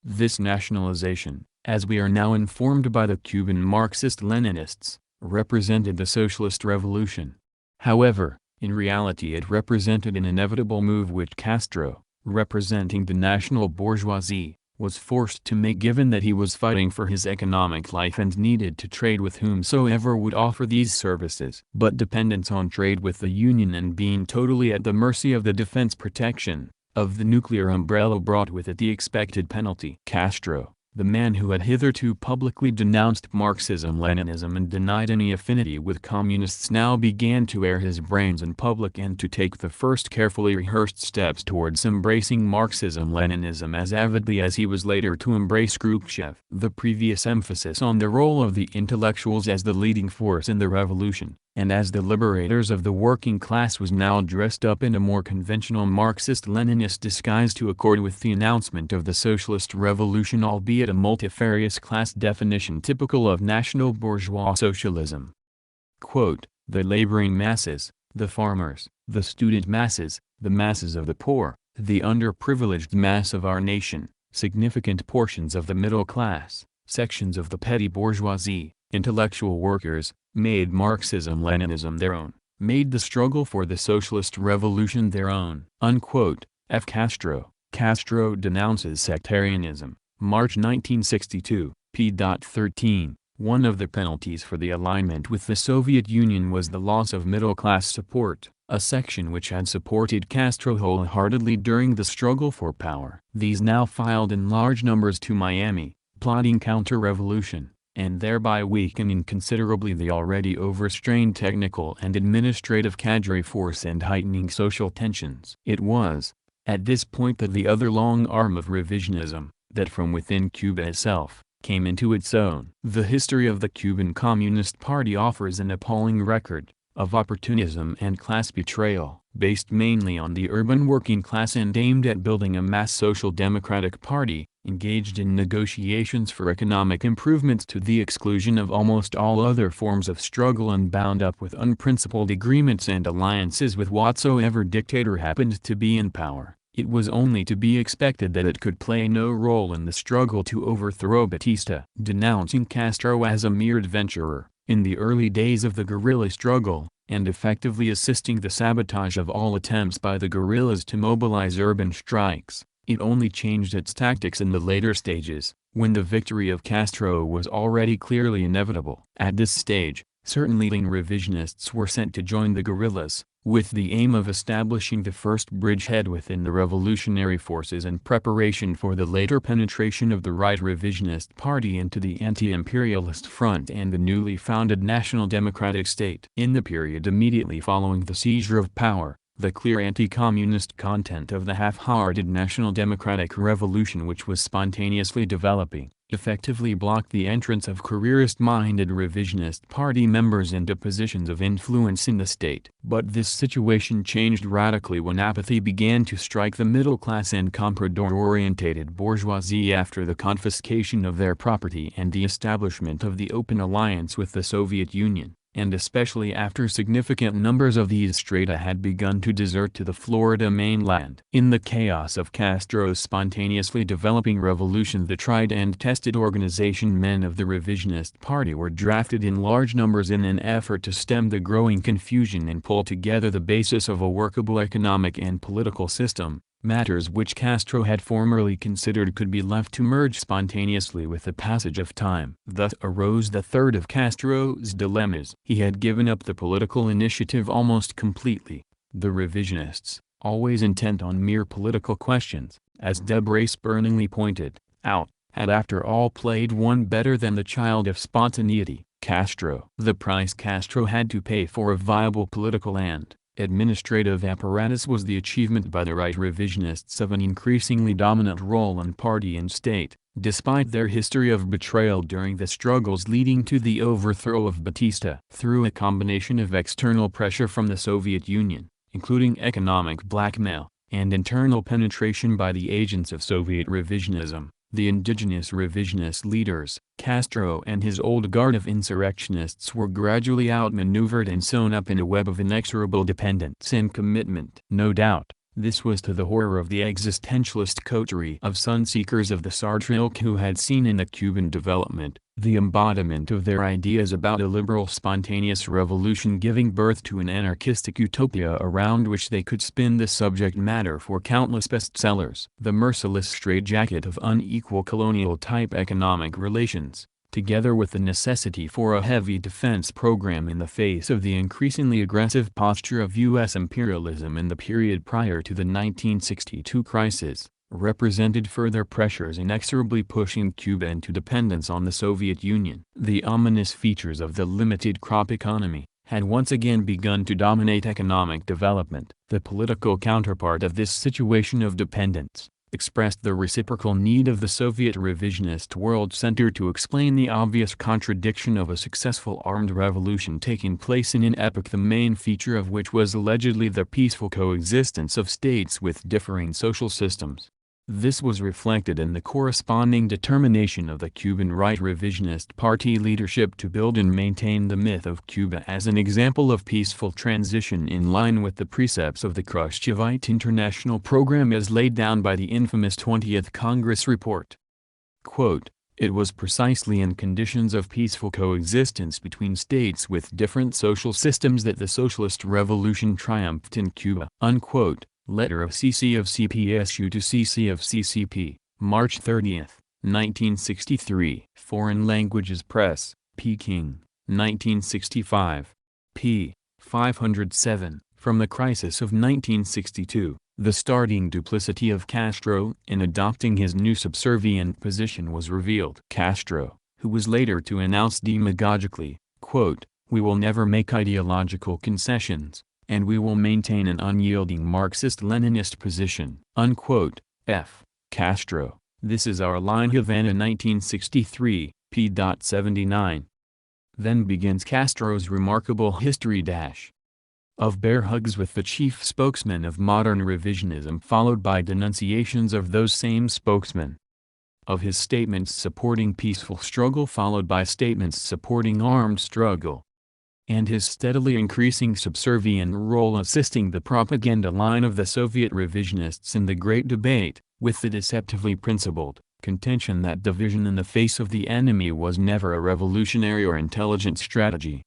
This nationalization, as we are now informed by the Cuban Marxist-Leninists, represented the socialist revolution. However, in reality it represented an inevitable move which Castro, representing the national bourgeoisie, was forced to make given that he was fighting for his economic life and needed to trade with whomsoever would offer these services. But dependence on trade with the Union and being totally at the mercy of the defense protection of the nuclear umbrella brought with it the expected penalty. Castro, the man who had hitherto publicly denounced Marxism-Leninism and denied any affinity with communists, now began to air his brains in public and to take the first carefully rehearsed steps towards embracing Marxism-Leninism as avidly as he was later to embrace Khrushchev. The previous emphasis on the role of the intellectuals as the leading force in the revolution, and as the liberators of the working class, was now dressed up in a more conventional Marxist-Leninist disguise to accord with the announcement of the socialist revolution, albeit a multifarious class definition typical of national bourgeois socialism. Quote, "The laboring masses, the farmers, the student masses, The masses of the poor, the underprivileged mass of our nation, significant portions of the middle class, sections of the petty bourgeoisie, intellectual workers, made Marxism-Leninism their own, made the struggle for the socialist revolution their own." Unquote. F. Castro denounces sectarianism. March 1962, p. 13. One of the penalties for the alignment with the Soviet Union was the loss of middle-class support, a section which had supported Castro wholeheartedly during the struggle for power. These now filed in large numbers to Miami, plotting counter-revolution, and thereby weakening considerably the already overstrained technical and administrative cadre force and heightening social tensions. It was, at this point, that the other long arm of revisionism, that from within Cuba itself, came into its own. The history of the Cuban Communist Party offers an appalling record of opportunism and class betrayal, based mainly on the urban working class and aimed at building a mass social democratic party, engaged in negotiations for economic improvements to the exclusion of almost all other forms of struggle and bound up with unprincipled agreements and alliances with whatsoever dictator happened to be in power. It was only to be expected that it could play no role in the struggle to overthrow Batista. Denouncing Castro as a mere adventurer, in the early days of the guerrilla struggle, and effectively assisting the sabotage of all attempts by the guerrillas to mobilize urban strikes, it only changed its tactics in the later stages, when the victory of Castro was already clearly inevitable. At this stage, certain leading revisionists were sent to join the guerrillas, with the aim of establishing the first bridgehead within the revolutionary forces and preparation for the later penetration of the right revisionist party into the anti-imperialist front and the newly founded national democratic state. In the period immediately following the seizure of power, the clear anti-communist content of the half-hearted national democratic revolution which was spontaneously developing, effectively blocked the entrance of careerist-minded revisionist party members into positions of influence in the state. But this situation changed radically when apathy began to strike the middle class and comprador-orientated bourgeoisie after the confiscation of their property and the establishment of the open alliance with the Soviet Union, and especially after significant numbers of these strata had begun to desert to the Florida mainland. In the chaos of Castro's spontaneously developing revolution, the tried and tested organization men of the revisionist party were drafted in large numbers in an effort to stem the growing confusion and pull together the basis of a workable economic and political system. Matters which Castro had formerly considered could be left to merge spontaneously with the passage of time. Thus arose the third of Castro's dilemmas. He had given up the political initiative almost completely. The revisionists, always intent on mere political questions, as Debray spurningly pointed out, had after all played one better than the child of spontaneity, Castro. The price Castro had to pay for a viable political and administrative apparatus was the achievement by the right revisionists of an increasingly dominant role in party and state, despite their history of betrayal during the struggles leading to the overthrow of Batista. Through a combination of external pressure from the Soviet Union, including economic blackmail, and internal penetration by the agents of Soviet revisionism, the indigenous revisionist leaders, Castro and his old guard of insurrectionists were gradually outmaneuvered and sewn up in a web of inexorable dependence and commitment. No doubt, this was to the horror of the existentialist coterie of sun-seekers of the Sartre ilk who had seen in the Cuban development the embodiment of their ideas about a liberal spontaneous revolution giving birth to an anarchistic utopia around which they could spin the subject matter for countless bestsellers. The merciless straitjacket of unequal colonial-type economic relations, together with the necessity for a heavy defense program in the face of the increasingly aggressive posture of U.S. imperialism in the period prior to the 1962 crisis, represented further pressures inexorably pushing Cuba into dependence on the Soviet Union. The ominous features of the limited crop economy had once again begun to dominate economic development. The political counterpart of this situation of dependence expressed the reciprocal need of the Soviet revisionist world center to explain the obvious contradiction of a successful armed revolution taking place in an epoch the main feature of which was allegedly the peaceful coexistence of states with differing social systems. This was reflected in the corresponding determination of the Cuban right revisionist party leadership to build and maintain the myth of Cuba as an example of peaceful transition in line with the precepts of the Khrushchevite international program as laid down by the infamous 20th Congress report. Quote, "It was precisely in conditions of peaceful coexistence between states with different social systems that the socialist revolution triumphed in Cuba." Unquote. Letter of CC of CPSU to CC of CCP, March 30, 1963. Foreign Languages Press, Peking, 1965. p. 507. From the crisis of 1962, the startling duplicity of Castro in adopting his new subservient position was revealed. Castro, who was later to announce demagogically, quote, "We will never make ideological concessions, and we will maintain an unyielding Marxist-Leninist position." Unquote. F. Castro, This Is Our Line, Havana, 1963, p. 79. Then begins Castro's remarkable history of bear hugs with the chief spokesman of modern revisionism, followed by denunciations of those same spokesmen. Of his statements supporting peaceful struggle, followed by statements supporting armed struggle. And his steadily increasing subservient role assisting the propaganda line of the Soviet revisionists in the Great Debate, with the deceptively principled contention that division in the face of the enemy was never a revolutionary or intelligent strategy.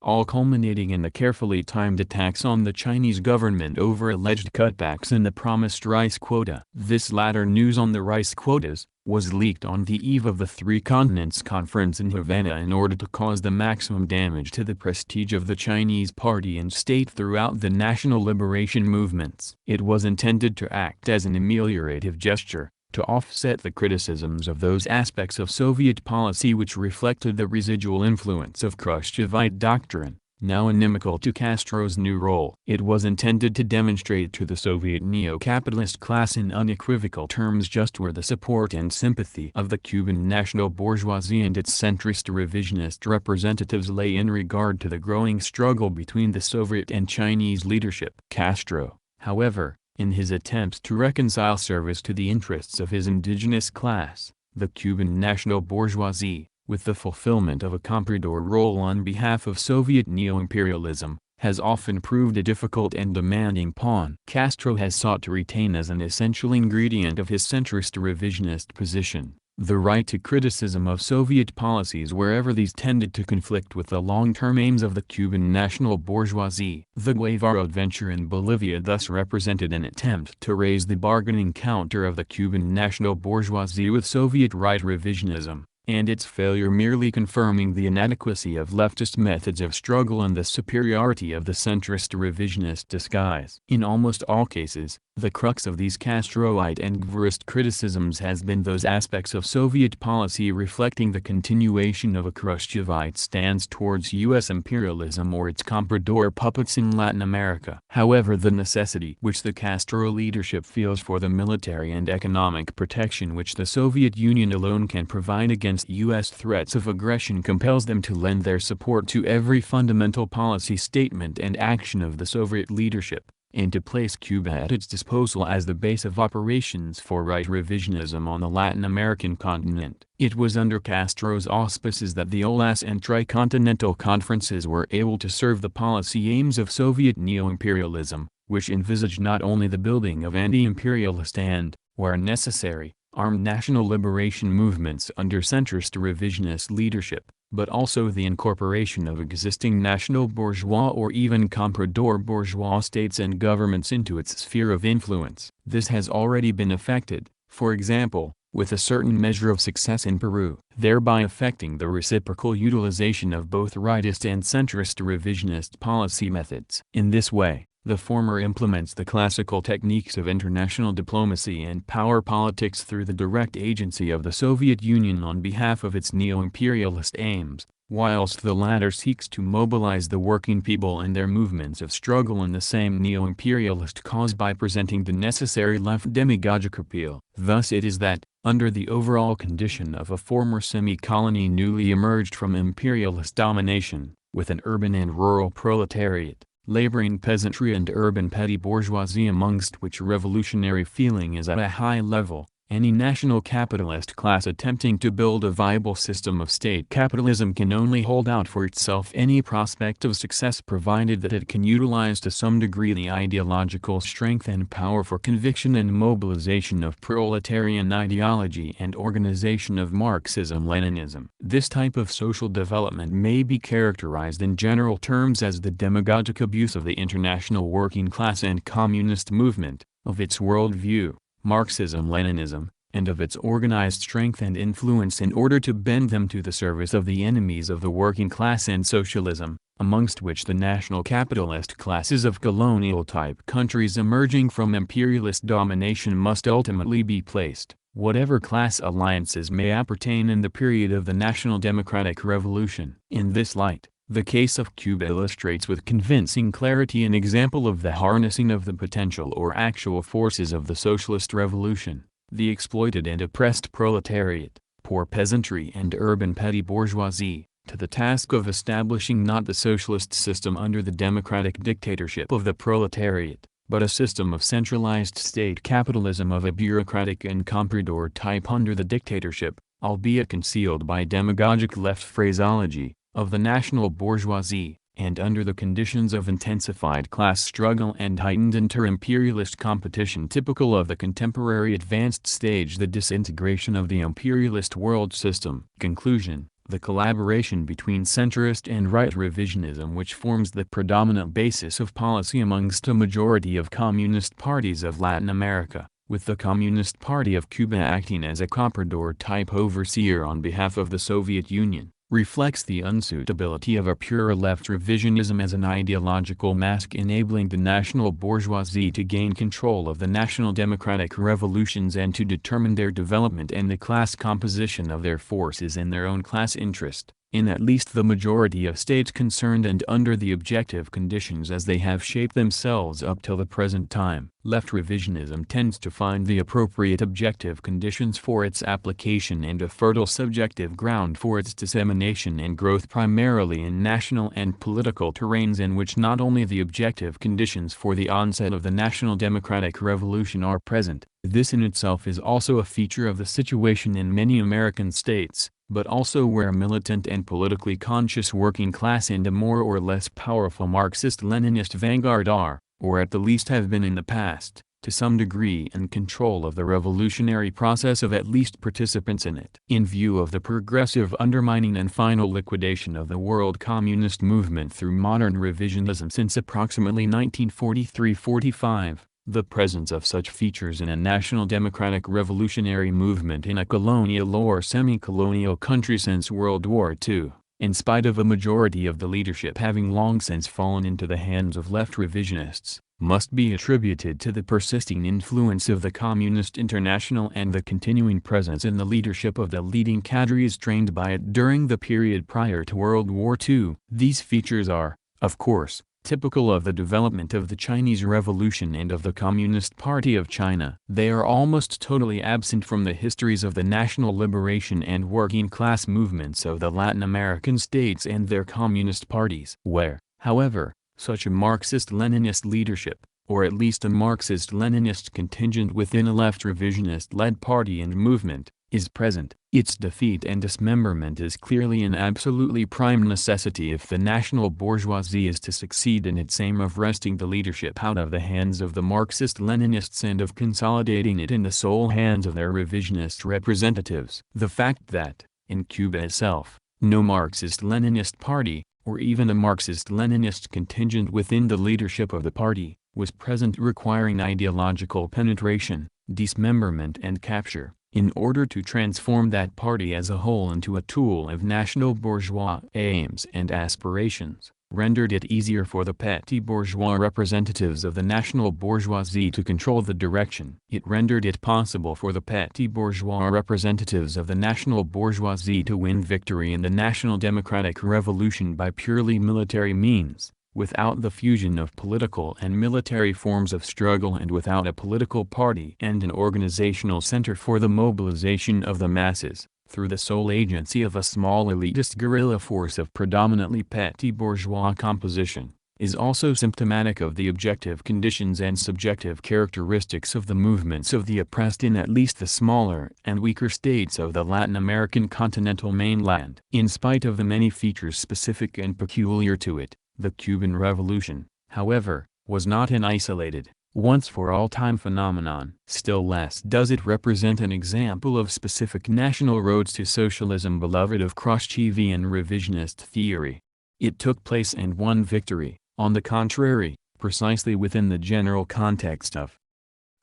All culminating in the carefully timed attacks on the Chinese government over alleged cutbacks in the promised rice quota. This latter news on the rice quotas was leaked on the eve of the Three Continents Conference in Havana in order to cause the maximum damage to the prestige of the Chinese party and state throughout the national liberation movements. It was intended to act as an ameliorative gesture, to offset the criticisms of those aspects of Soviet policy which reflected the residual influence of Khrushchevite doctrine, now inimical to Castro's new role. It was intended to demonstrate to the Soviet neo-capitalist class in unequivocal terms just where the support and sympathy of the Cuban national bourgeoisie and its centrist revisionist representatives lay in regard to the growing struggle between the Soviet and Chinese leadership. Castro, however, in his attempts to reconcile service to the interests of his indigenous class, the Cuban national bourgeoisie, with the fulfillment of a comprador role on behalf of Soviet neo-imperialism, has often proved a difficult and demanding pawn. Castro has sought to retain as an essential ingredient of his centrist revisionist position, the right to criticism of Soviet policies wherever these tended to conflict with the long-term aims of the Cuban national bourgeoisie. The Guevara adventure in Bolivia thus represented an attempt to raise the bargaining counter of the Cuban national bourgeoisie with Soviet right revisionism, and its failure merely confirming the inadequacy of leftist methods of struggle and the superiority of the centrist revisionist disguise. In almost all cases, the crux of these Castroite and Guevarist criticisms has been those aspects of Soviet policy reflecting the continuation of a Khrushchevite stance towards U.S. imperialism or its comprador puppets in Latin America. However, the necessity which the Castro leadership feels for the military and economic protection which the Soviet Union alone can provide against U.S. threats of aggression compels them to lend their support to every fundamental policy statement and action of the Soviet leadership, and to place Cuba at its disposal as the base of operations for right revisionism on the Latin American continent. It was under Castro's auspices that the OLAS and Tricontinental Conferences were able to serve the policy aims of Soviet neo-imperialism, which envisaged not only the building of anti-imperialist and, where necessary, armed national liberation movements under centrist revisionist leadership, but also the incorporation of existing national bourgeois or even comprador bourgeois states and governments into its sphere of influence. This has already been effected, for example, with a certain measure of success in Peru, thereby affecting the reciprocal utilization of both rightist and centrist revisionist policy methods. In this way, the former implements the classical techniques of international diplomacy and power politics through the direct agency of the Soviet Union on behalf of its neo-imperialist aims, whilst the latter seeks to mobilize the working people and their movements of struggle in the same neo-imperialist cause by presenting the necessary left demagogic appeal. Thus it is that, under the overall condition of a former semi-colony newly emerged from imperialist domination, with an urban and rural proletariat, laboring peasantry and urban petty bourgeoisie, amongst which revolutionary feeling is at a high level. Any national capitalist class attempting to build a viable system of state capitalism can only hold out for itself any prospect of success provided that it can utilize to some degree the ideological strength and power for conviction and mobilization of proletarian ideology and organization of Marxism-Leninism. This type of social development may be characterized in general terms as the demagogic abuse of the international working class and communist movement, of its worldview, Marxism-Leninism, and of its organized strength and influence in order to bend them to the service of the enemies of the working class and socialism, amongst which the national capitalist classes of colonial-type countries emerging from imperialist domination must ultimately be placed. Whatever class alliances may appertain in the period of the National Democratic Revolution. In this light, the case of Cuba illustrates with convincing clarity an example of the harnessing of the potential or actual forces of the socialist revolution. The exploited and oppressed proletariat, poor peasantry and urban petty bourgeoisie, to the task of establishing not the socialist system under the democratic dictatorship of the proletariat, but a system of centralized state capitalism of a bureaucratic and comprador type under the dictatorship, albeit concealed by demagogic left phraseology, of the national bourgeoisie, and under the conditions of intensified class struggle and heightened inter-imperialist competition typical of the contemporary advanced stage, the disintegration of the imperialist world system. Conclusion: the collaboration between centrist and right revisionism, which forms the predominant basis of policy amongst a majority of communist parties of Latin America, with the Communist Party of Cuba acting as a comprador-type overseer on behalf of the Soviet Union, reflects the unsuitability of a pure left revisionism as an ideological mask enabling the national bourgeoisie to gain control of the national democratic revolutions and to determine their development and the class composition of their forces in their own class interest, in at least the majority of states concerned and under the objective conditions as they have shaped themselves up till the present time. Left revisionism tends to find the appropriate objective conditions for its application and a fertile subjective ground for its dissemination and growth primarily in national and political terrains in which not only the objective conditions for the onset of the national democratic revolution are present. This in itself is also a feature of the situation in many American states, but also where militant and politically conscious working class and a more or less powerful Marxist-Leninist vanguard are, or at the least have been in the past, to some degree in control of the revolutionary process of at least participants in it. In view of the progressive undermining and final liquidation of the world communist movement through modern revisionism since approximately 1943-45, the presence of such features in a national democratic revolutionary movement in a colonial or semi-colonial country since World War II, in spite of a majority of the leadership having long since fallen into the hands of left revisionists, must be attributed to the persisting influence of the Communist International and the continuing presence in the leadership of the leading cadres trained by it during the period prior to World War II. These features are, of course, typical of the development of the Chinese Revolution and of the Communist Party of China. They are almost totally absent from the histories of the national liberation and working class movements of the Latin American states and their communist parties. Where, however, such a Marxist-Leninist leadership, or at least a Marxist-Leninist contingent within a left revisionist-led party and movement, is present, its defeat and dismemberment is clearly an absolutely prime necessity if the national bourgeoisie is to succeed in its aim of wresting the leadership out of the hands of the Marxist-Leninists and of consolidating it in the sole hands of their revisionist representatives. The fact that, in Cuba itself, no Marxist-Leninist party, or even a Marxist-Leninist contingent within the leadership of the party, was present requiring ideological penetration, dismemberment and capture, in order to transform that party as a whole into a tool of national bourgeois aims and aspirations, rendered it easier for the petty bourgeois representatives of the national bourgeoisie to control the direction. It rendered it possible for the petty bourgeois representatives of the national bourgeoisie to win victory in the national democratic revolution by purely military means, without the fusion of political and military forms of struggle and without a political party and an organizational center for the mobilization of the masses, through the sole agency of a small elitist guerrilla force of predominantly petty bourgeois composition. is also symptomatic of the objective conditions and subjective characteristics of the movements of the oppressed in at least the smaller and weaker states of the Latin American continental mainland. In spite of the many features specific and peculiar to it, the Cuban Revolution, however, was not an isolated, once-for-all-time phenomenon. Still less does it represent an example of specific national roads to socialism beloved of Khrushchevian revisionist theory. It took place and won victory, on the contrary, precisely within the general context of,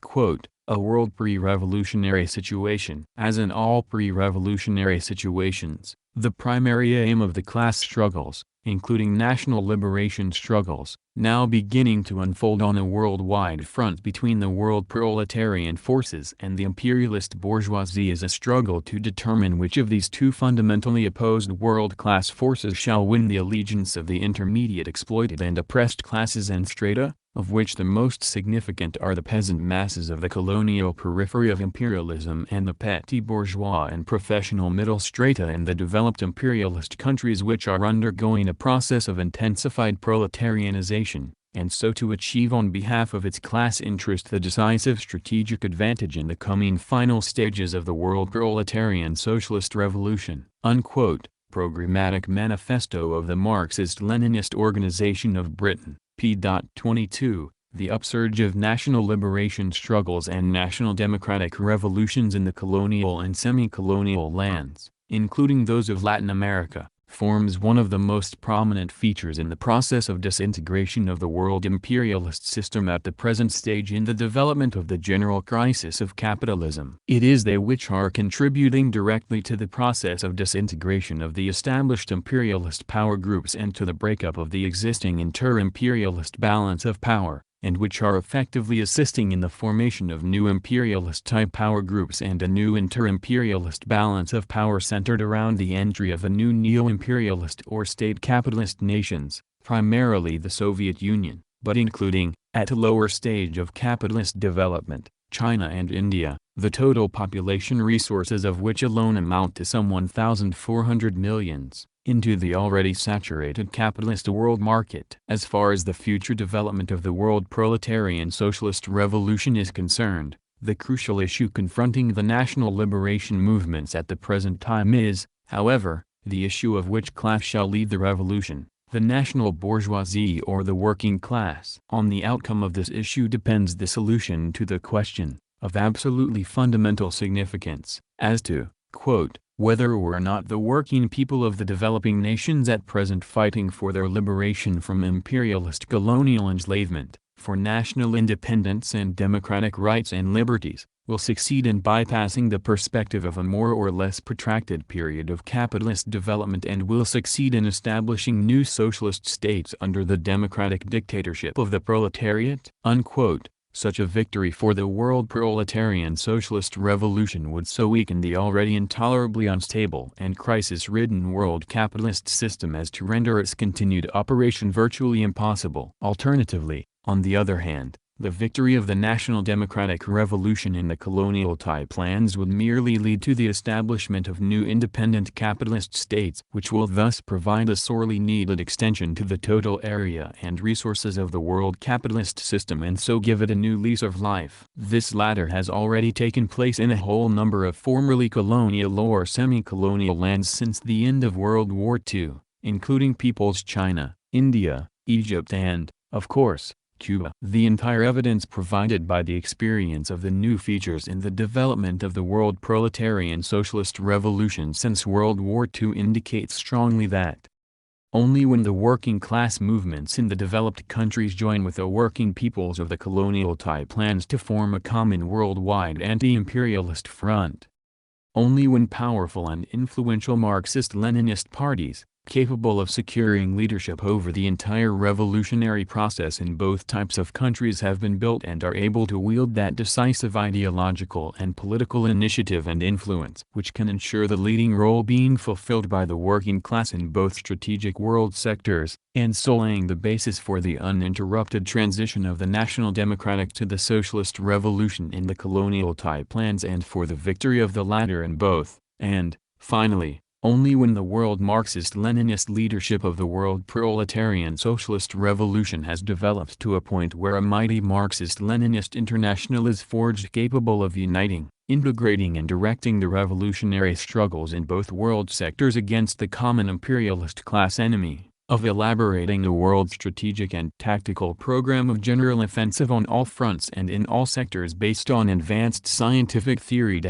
quote, a world pre-revolutionary situation. As in all pre-revolutionary situations, the primary aim of the class struggles, including national liberation struggles, now beginning to unfold on a worldwide front between the world proletarian forces and the imperialist bourgeoisie, is a struggle to determine which of these two fundamentally opposed world-class forces shall win the allegiance of the intermediate exploited and oppressed classes and strata, of which the most significant are the peasant masses of the colonial periphery of imperialism and the petty bourgeois and professional middle strata in the developed imperialist countries which are undergoing a process of intensified proletarianization, and so to achieve on behalf of its class interest the decisive strategic advantage in the coming final stages of the world proletarian socialist revolution. Unquote. Programmatic Manifesto of the Marxist-Leninist Organization of Britain. p. 22, the upsurge of national liberation struggles and national democratic revolutions in the colonial and semi-colonial lands, including those of Latin America, forms one of the most prominent features in the process of disintegration of the world imperialist system at the present stage in the development of the general crisis of capitalism. It is they which are contributing directly to the process of disintegration of the established imperialist power groups and to the breakup of the existing inter-imperialist balance of power, and which are effectively assisting in the formation of new imperialist-type power groups and a new inter-imperialist balance of power centered around the entry of a new neo-imperialist or state-capitalist nations, primarily the Soviet Union, but including, at a lower stage of capitalist development, China and India, the total population resources of which alone amount to some 1,400 millions, into the already saturated capitalist world market. As far as the future development of the world proletarian socialist revolution is concerned, the crucial issue confronting the national liberation movements at the present time is, however, the issue of which class shall lead the revolution, the national bourgeoisie or the working class. On the outcome of this issue depends the solution to the question, of absolutely fundamental significance, as to, quote, whether or not the working people of the developing nations at present fighting for their liberation from imperialist colonial enslavement, for national independence and democratic rights and liberties, will succeed in bypassing the perspective of a more or less protracted period of capitalist development and will succeed in establishing new socialist states under the democratic dictatorship of the proletariat. Unquote. Such a victory for the world proletarian socialist revolution would so weaken the already intolerably unstable and crisis-ridden world capitalist system as to render its continued operation virtually impossible. Alternatively, on the other hand, the victory of the national democratic revolution in the colonial-type lands would merely lead to the establishment of new independent capitalist states which will thus provide a sorely needed extension to the total area and resources of the world capitalist system and so give it a new lease of life. This latter has already taken place in a whole number of formerly colonial or semi-colonial lands since the end of World War II, including People's China, India, Egypt and, of course, Cuba. The entire evidence provided by the experience of the new features in the development of the world proletarian socialist revolution since World War II indicates strongly that only when the working class movements in the developed countries join with the working peoples of the colonial-type lands to form a common worldwide anti-imperialist front, only when powerful and influential Marxist-Leninist parties, capable of securing leadership over the entire revolutionary process in both types of countries have been built and are able to wield that decisive ideological and political initiative and influence which can ensure the leading role being fulfilled by the working class in both strategic world sectors, and so laying the basis for the uninterrupted transition of the national democratic to the socialist revolution in the colonial-type lands and for the victory of the latter in both, and, finally, Only when the world Marxist-Leninist leadership of the world proletarian socialist revolution has developed to a point where a mighty Marxist-Leninist international is forged capable of uniting, integrating and directing the revolutionary struggles in both world sectors against the common imperialist class enemy, of elaborating a world strategic and tactical program of general offensive on all fronts and in all sectors based on advanced scientific theory.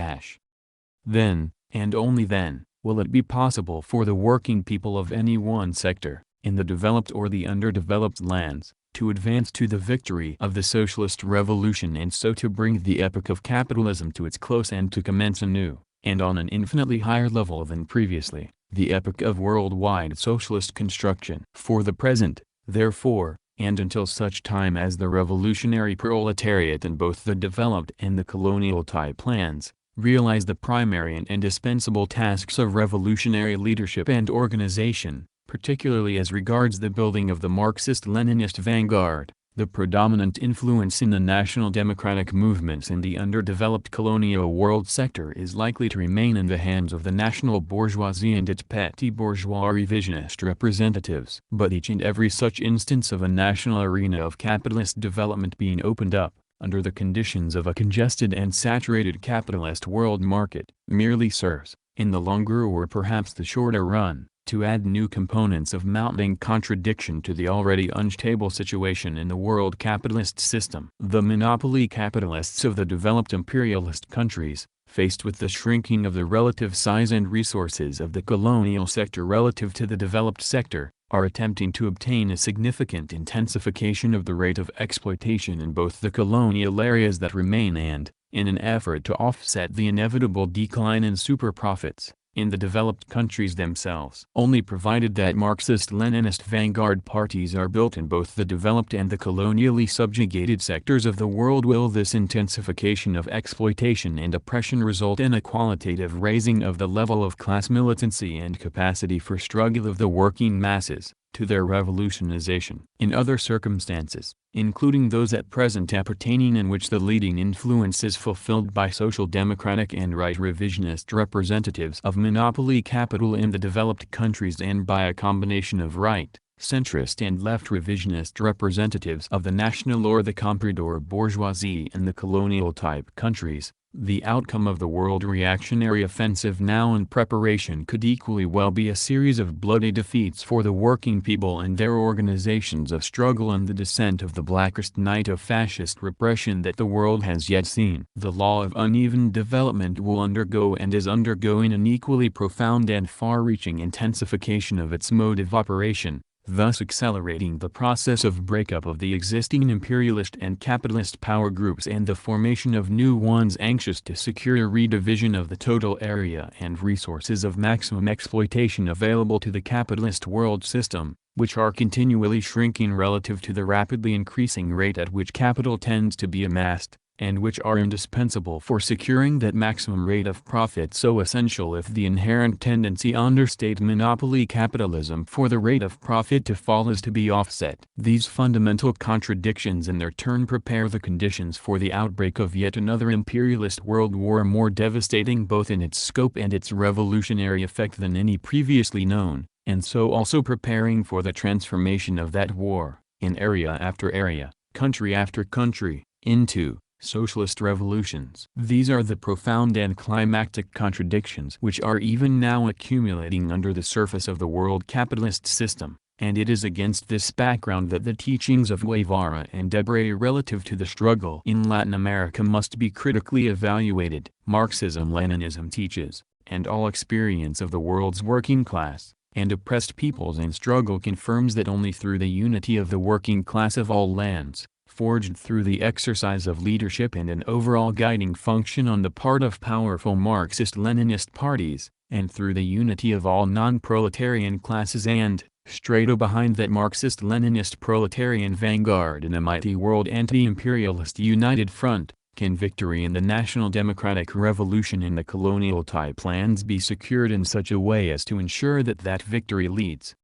Then, and only then, will it be possible for the working people of any one sector, in the developed or the underdeveloped lands, to advance to the victory of the socialist revolution and so to bring the epoch of capitalism to its close and to commence anew, and on an infinitely higher level than previously, the epoch of worldwide socialist construction. For the present, therefore, and until such time as the revolutionary proletariat in both the developed and the colonial type lands, realize the primary and indispensable tasks of revolutionary leadership and organization, particularly as regards the building of the Marxist-Leninist vanguard, the predominant influence in the national democratic movements in the underdeveloped colonial world sector is likely to remain in the hands of the national bourgeoisie and its petty bourgeois revisionist representatives. But each and every such instance of a national arena of capitalist development being opened up, under the conditions of a congested and saturated capitalist world market, merely serves, in the longer or perhaps the shorter run, to add new components of mounting contradiction to the already unstable situation in the world capitalist system. The monopoly capitalists of the developed imperialist countries, faced with the shrinking of the relative size and resources of the colonial sector relative to the developed sector, are attempting to obtain a significant intensification of the rate of exploitation in both the colonial areas that remain and, in an effort to offset the inevitable decline in super-profits, in the developed countries themselves. Only provided that Marxist-Leninist vanguard parties are built in both the developed and the colonially subjugated sectors of the world will this intensification of exploitation and oppression result in a qualitative raising of the level of class militancy and capacity for struggle of the working masses, to their revolutionization. In other circumstances, including those at present appertaining in which the leading influence is fulfilled by social democratic and right revisionist representatives of monopoly capital in the developed countries and by a combination of right, centrist and left revisionist representatives of the national or the comprador bourgeoisie in the colonial type countries, the outcome of the world reactionary offensive now in preparation could equally well be a series of bloody defeats for the working people and their organizations of struggle and the descent of the blackest night of fascist repression that the world has yet seen. The law of uneven development will undergo and is undergoing an equally profound and far-reaching intensification of its mode of operation, thus accelerating the process of breakup of the existing imperialist and capitalist power groups and the formation of new ones anxious to secure a redivision of the total area and resources of maximum exploitation available to the capitalist world system, which are continually shrinking relative to the rapidly increasing rate at which capital tends to be amassed, and which are indispensable for securing that maximum rate of profit so essential if the inherent tendency under state monopoly capitalism for the rate of profit to fall is to be offset. These fundamental contradictions in their turn prepare the conditions for the outbreak of yet another imperialist world war more devastating both in its scope and its revolutionary effect than any previously known, and so also preparing for the transformation of that war, in area after area, country after country, into socialist revolutions. These are the profound and climactic contradictions which are even now accumulating under the surface of the world capitalist system, and it is against this background that the teachings of Guevara and Debré relative to the struggle in Latin America must be critically evaluated. Marxism-Leninism teaches, and all experience of the world's working class and oppressed peoples in struggle confirms that only through the unity of the working class of all lands, forged through the exercise of leadership and an overall guiding function on the part of powerful Marxist-Leninist parties, and through the unity of all non-proletarian classes and, straight behind that Marxist-Leninist proletarian vanguard in a mighty world anti-imperialist united front, can victory in the national democratic revolution in the colonial type lands be secured in such a way as to ensure that that victory leads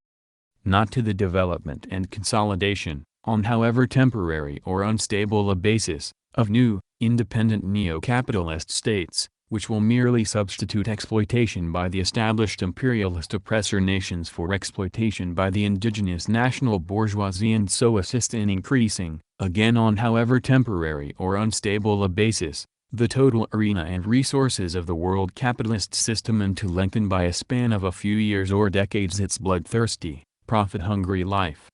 not to the development and consolidation, on however temporary or unstable a basis, of new, independent neo-capitalist states, which will merely substitute exploitation by the established imperialist oppressor nations for exploitation by the indigenous national bourgeoisie and so assist in increasing, again on however temporary or unstable a basis, the total arena and resources of the world capitalist system and to lengthen by a span of a few years or decades its bloodthirsty, profit-hungry life.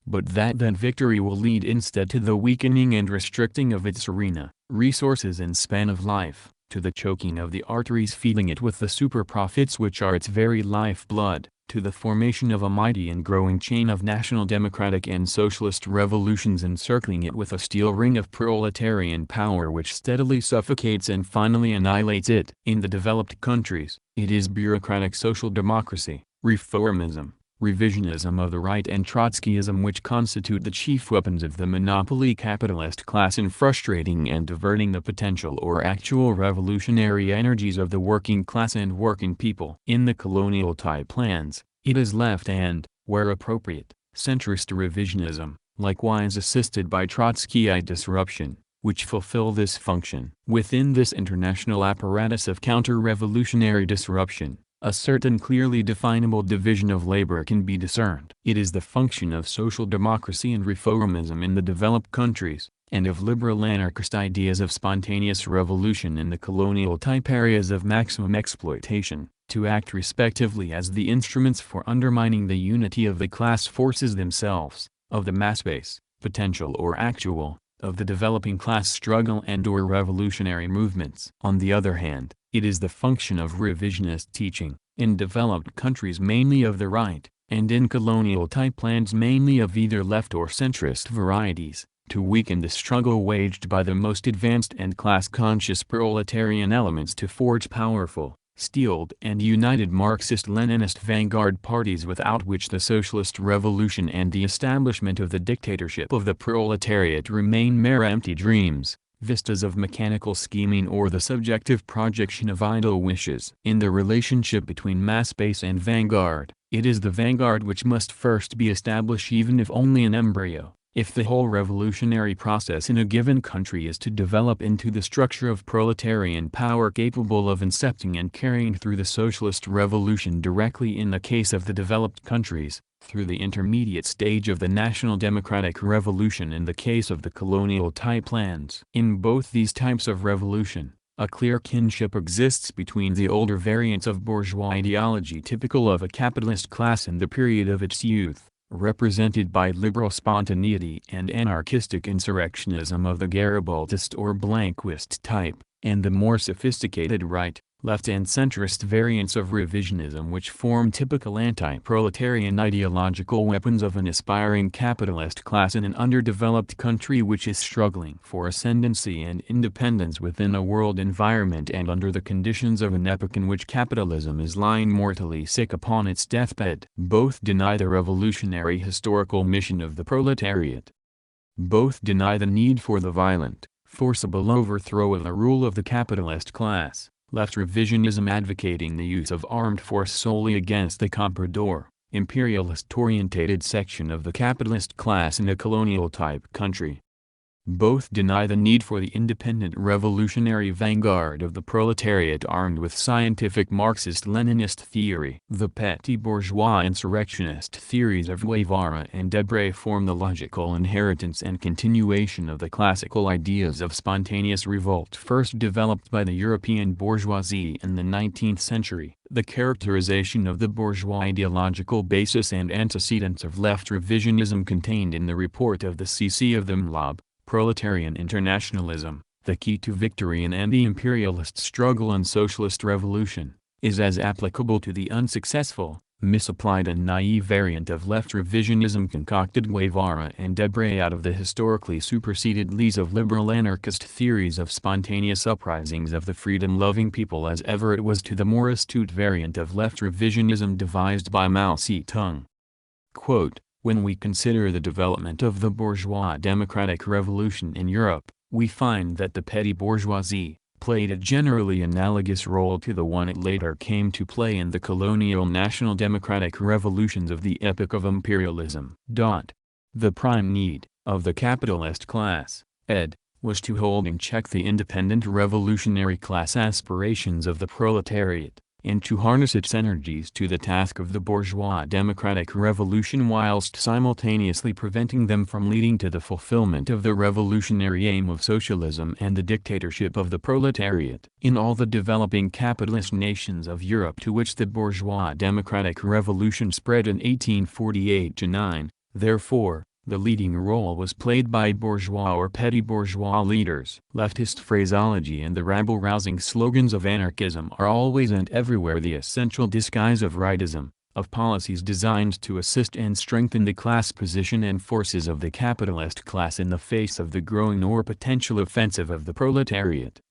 But that victory will lead instead to the weakening and restricting of its arena, resources and span of life, to the choking of the arteries feeding it with the super-profits which are its very life-blood, to the formation of a mighty and growing chain of national democratic and socialist revolutions encircling it with a steel ring of proletarian power which steadily suffocates and finally annihilates it. In the developed countries, it is bureaucratic social democracy, reformism, revisionism of the right and Trotskyism which constitute the chief weapons of the monopoly capitalist class in frustrating and diverting the potential or actual revolutionary energies of the working class and working people. In the colonial-type plans, it is left and, where appropriate, centrist revisionism, likewise assisted by Trotskyite disruption, which fulfill this function. Within this international apparatus of counter-revolutionary disruption, a certain clearly definable division of labor can be discerned. It is the function of social democracy and reformism in the developed countries, and of liberal anarchist ideas of spontaneous revolution in the colonial-type areas of maximum exploitation, to act respectively as the instruments for undermining the unity of the class forces themselves, of the mass base, potential or actual, of the developing class struggle and/or revolutionary movements. On the other hand, it is the function of revisionist teaching, in developed countries mainly of the right, and in colonial-type lands mainly of either left or centrist varieties, to weaken the struggle waged by the most advanced and class-conscious proletarian elements to forge powerful, steeled and united Marxist-Leninist vanguard parties without which the socialist revolution and the establishment of the dictatorship of the proletariat remain mere empty dreams, vistas of mechanical scheming or the subjective projection of idle wishes. In the relationship between mass base and vanguard, it is the vanguard which must first be established even if only an embryo, if the whole revolutionary process in a given country is to develop into the structure of proletarian power capable of incepting and carrying through the socialist revolution directly in the case of the developed countries, through the intermediate stage of the national democratic revolution in the case of the colonial-type lands. In both these types of revolution, a clear kinship exists between the older variants of bourgeois ideology typical of a capitalist class in the period of its youth, represented by liberal spontaneity and anarchistic insurrectionism of the Garibaldist or Blanquist type, and the more sophisticated right, left and centrist variants of revisionism which form typical anti-proletarian ideological weapons of an aspiring capitalist class in an underdeveloped country which is struggling for ascendancy and independence within a world environment and under the conditions of an epoch in which capitalism is lying mortally sick upon its deathbed. Both deny the revolutionary historical mission of the proletariat. Both deny the need for the violent, forcible overthrow of the rule of the capitalist class. Left revisionism advocating the use of armed force solely against the comprador, imperialist-orientated section of the capitalist class in a colonial-type country. Both deny the need for the independent revolutionary vanguard of the proletariat armed with scientific Marxist-Leninist theory. The petty bourgeois insurrectionist theories of Guevara and Debré form the logical inheritance and continuation of the classical ideas of spontaneous revolt first developed by the European bourgeoisie in the 19th century. The characterization of the bourgeois ideological basis and antecedents of left revisionism contained in the report of the CC of the MLOB, Proletarian Internationalism, the key to victory in anti-imperialist struggle and socialist revolution, is as applicable to the unsuccessful, misapplied and naive variant of left revisionism concocted Guevara and Debré out of the historically superseded lees of liberal anarchist theories of spontaneous uprisings of the freedom-loving people as ever it was to the more astute variant of left revisionism devised by Mao Zedong. Quote, "When we consider the development of the bourgeois democratic revolution in Europe, we find that the petty bourgeoisie played a generally analogous role to the one it later came to play in the colonial national democratic revolutions of the epoch of imperialism. The prime need of the capitalist class, ed. was to hold in check the independent revolutionary class aspirations of the proletariat, and to harness its energies to the task of the bourgeois democratic revolution whilst simultaneously preventing them from leading to the fulfillment of the revolutionary aim of socialism and the dictatorship of the proletariat. In all the developing capitalist nations of Europe to which the bourgeois democratic revolution spread in 1848–9, therefore, the leading role was played by bourgeois or petty bourgeois leaders. Leftist phraseology and the rabble-rousing slogans of anarchism are always and everywhere the essential disguise of rightism, of policies designed to assist and strengthen the class position and forces of the capitalist class in the face of the growing or potential offensive of the proletariat.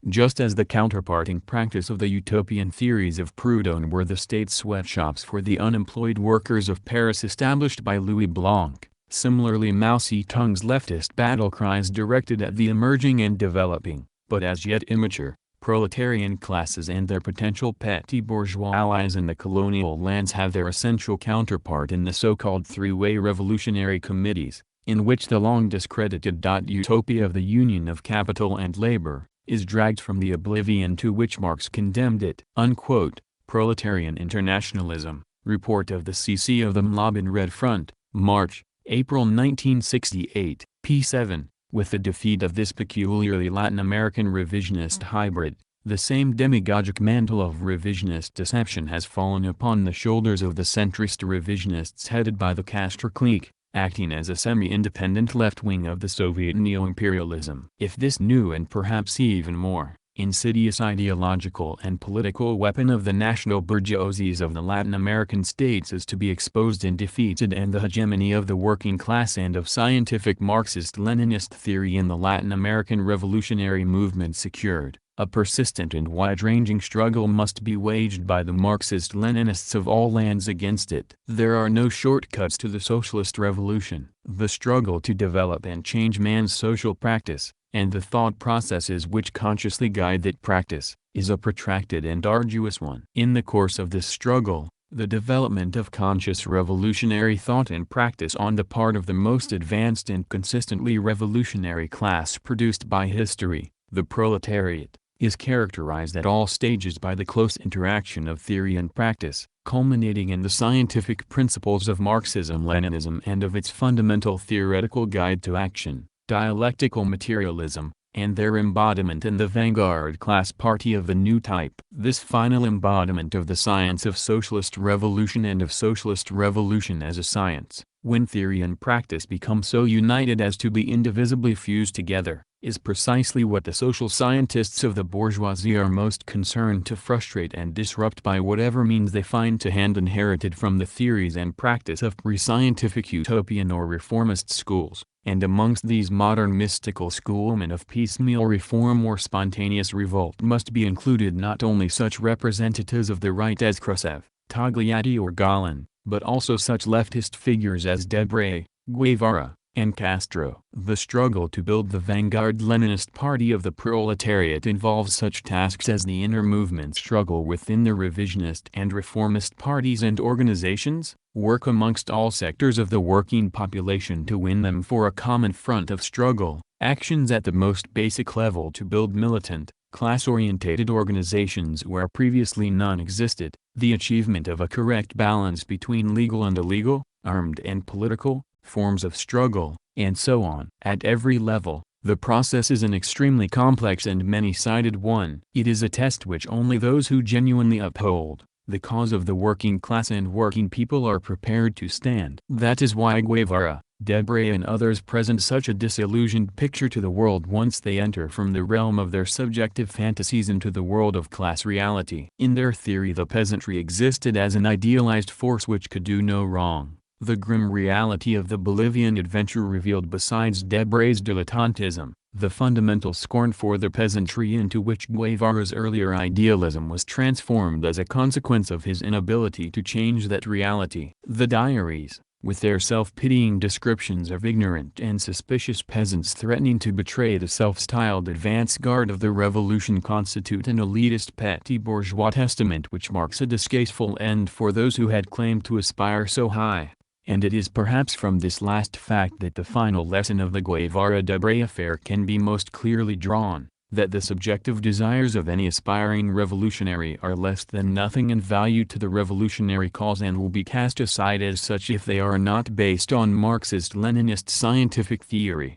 Just as the counterparting practice of the utopian theories of Proudhon were the state sweatshops for the unemployed workers of Paris established by Louis Blanc, similarly Mao Zedong's leftist battle cries directed at the emerging and developing, but as yet immature, proletarian classes and their potential petty bourgeois allies in the colonial lands have their essential counterpart in the so-called three-way revolutionary committees, in which the long discredited utopia of the union of capital and labor is dragged from the oblivion to which Marx condemned it. Unquote. Proletarian Internationalism, Report of the CC of the Mladen Red Front, March, April 1968, p. 7. With the defeat of this peculiarly Latin American revisionist hybrid, the same demagogic mantle of revisionist deception has fallen upon the shoulders of the centrist revisionists headed by the Castro clique, acting as a semi-independent left wing of the Soviet neo-imperialism. If this new and perhaps even more insidious ideological and political weapon of the national bourgeoisies of the Latin American states is to be exposed and defeated, and the hegemony of the working class and of scientific Marxist-Leninist theory in the Latin American revolutionary movement secured, a persistent and wide-ranging struggle must be waged by the Marxist-Leninists of all lands against it. There are no shortcuts to the socialist revolution. The struggle to develop and change man's social practice, and the thought processes which consciously guide that practice, is a protracted and arduous one. In the course of this struggle, the development of conscious revolutionary thought and practice on the part of the most advanced and consistently revolutionary class produced by history, the proletariat, is characterized at all stages by the close interaction of theory and practice, culminating in the scientific principles of Marxism-Leninism and of its fundamental theoretical guide to action, dialectical materialism, and their embodiment in the vanguard class party of the new type. This final embodiment of the science of socialist revolution and of socialist revolution as a science, when theory and practice become so united as to be indivisibly fused together, is precisely what the social scientists of the bourgeoisie are most concerned to frustrate and disrupt by whatever means they find to hand, inherited from the theories and practice of pre-scientific utopian or reformist schools. And amongst these modern mystical schoolmen of piecemeal reform or spontaneous revolt must be included not only such representatives of the right as Khrushchev, Togliatti or Galen, but also such leftist figures as Debray, Guevara, and Castro. The struggle to build the vanguard Leninist party of the proletariat involves such tasks as the inner movement struggle within the revisionist and reformist parties and organizations, work amongst all sectors of the working population to win them for a common front of struggle, actions at the most basic level to build militant, class-orientated organizations where previously none existed, the achievement of a correct balance between legal and illegal, armed and political, forms of struggle, and so on. At every level, the process is an extremely complex and many-sided one. It is a test which only those who genuinely uphold the cause of the working class and working people are prepared to stand. That is why Guevara, Debray and others present such a disillusioned picture to the world once they enter from the realm of their subjective fantasies into the world of class reality. In their theory the peasantry existed as an idealized force which could do no wrong. The grim reality of the Bolivian adventure revealed, besides Debray's dilettantism, the fundamental scorn for the peasantry into which Guevara's earlier idealism was transformed as a consequence of his inability to change that reality. The diaries, with their self-pitying descriptions of ignorant and suspicious peasants threatening to betray the self-styled advance guard of the revolution, constitute an elitist petty bourgeois testament which marks a disgraceful end for those who had claimed to aspire so high. And it is perhaps from this last fact that the final lesson of the Guevara-Debre affair can be most clearly drawn, that the subjective desires of any aspiring revolutionary are less than nothing in value to the revolutionary cause and will be cast aside as such if they are not based on Marxist-Leninist scientific theory.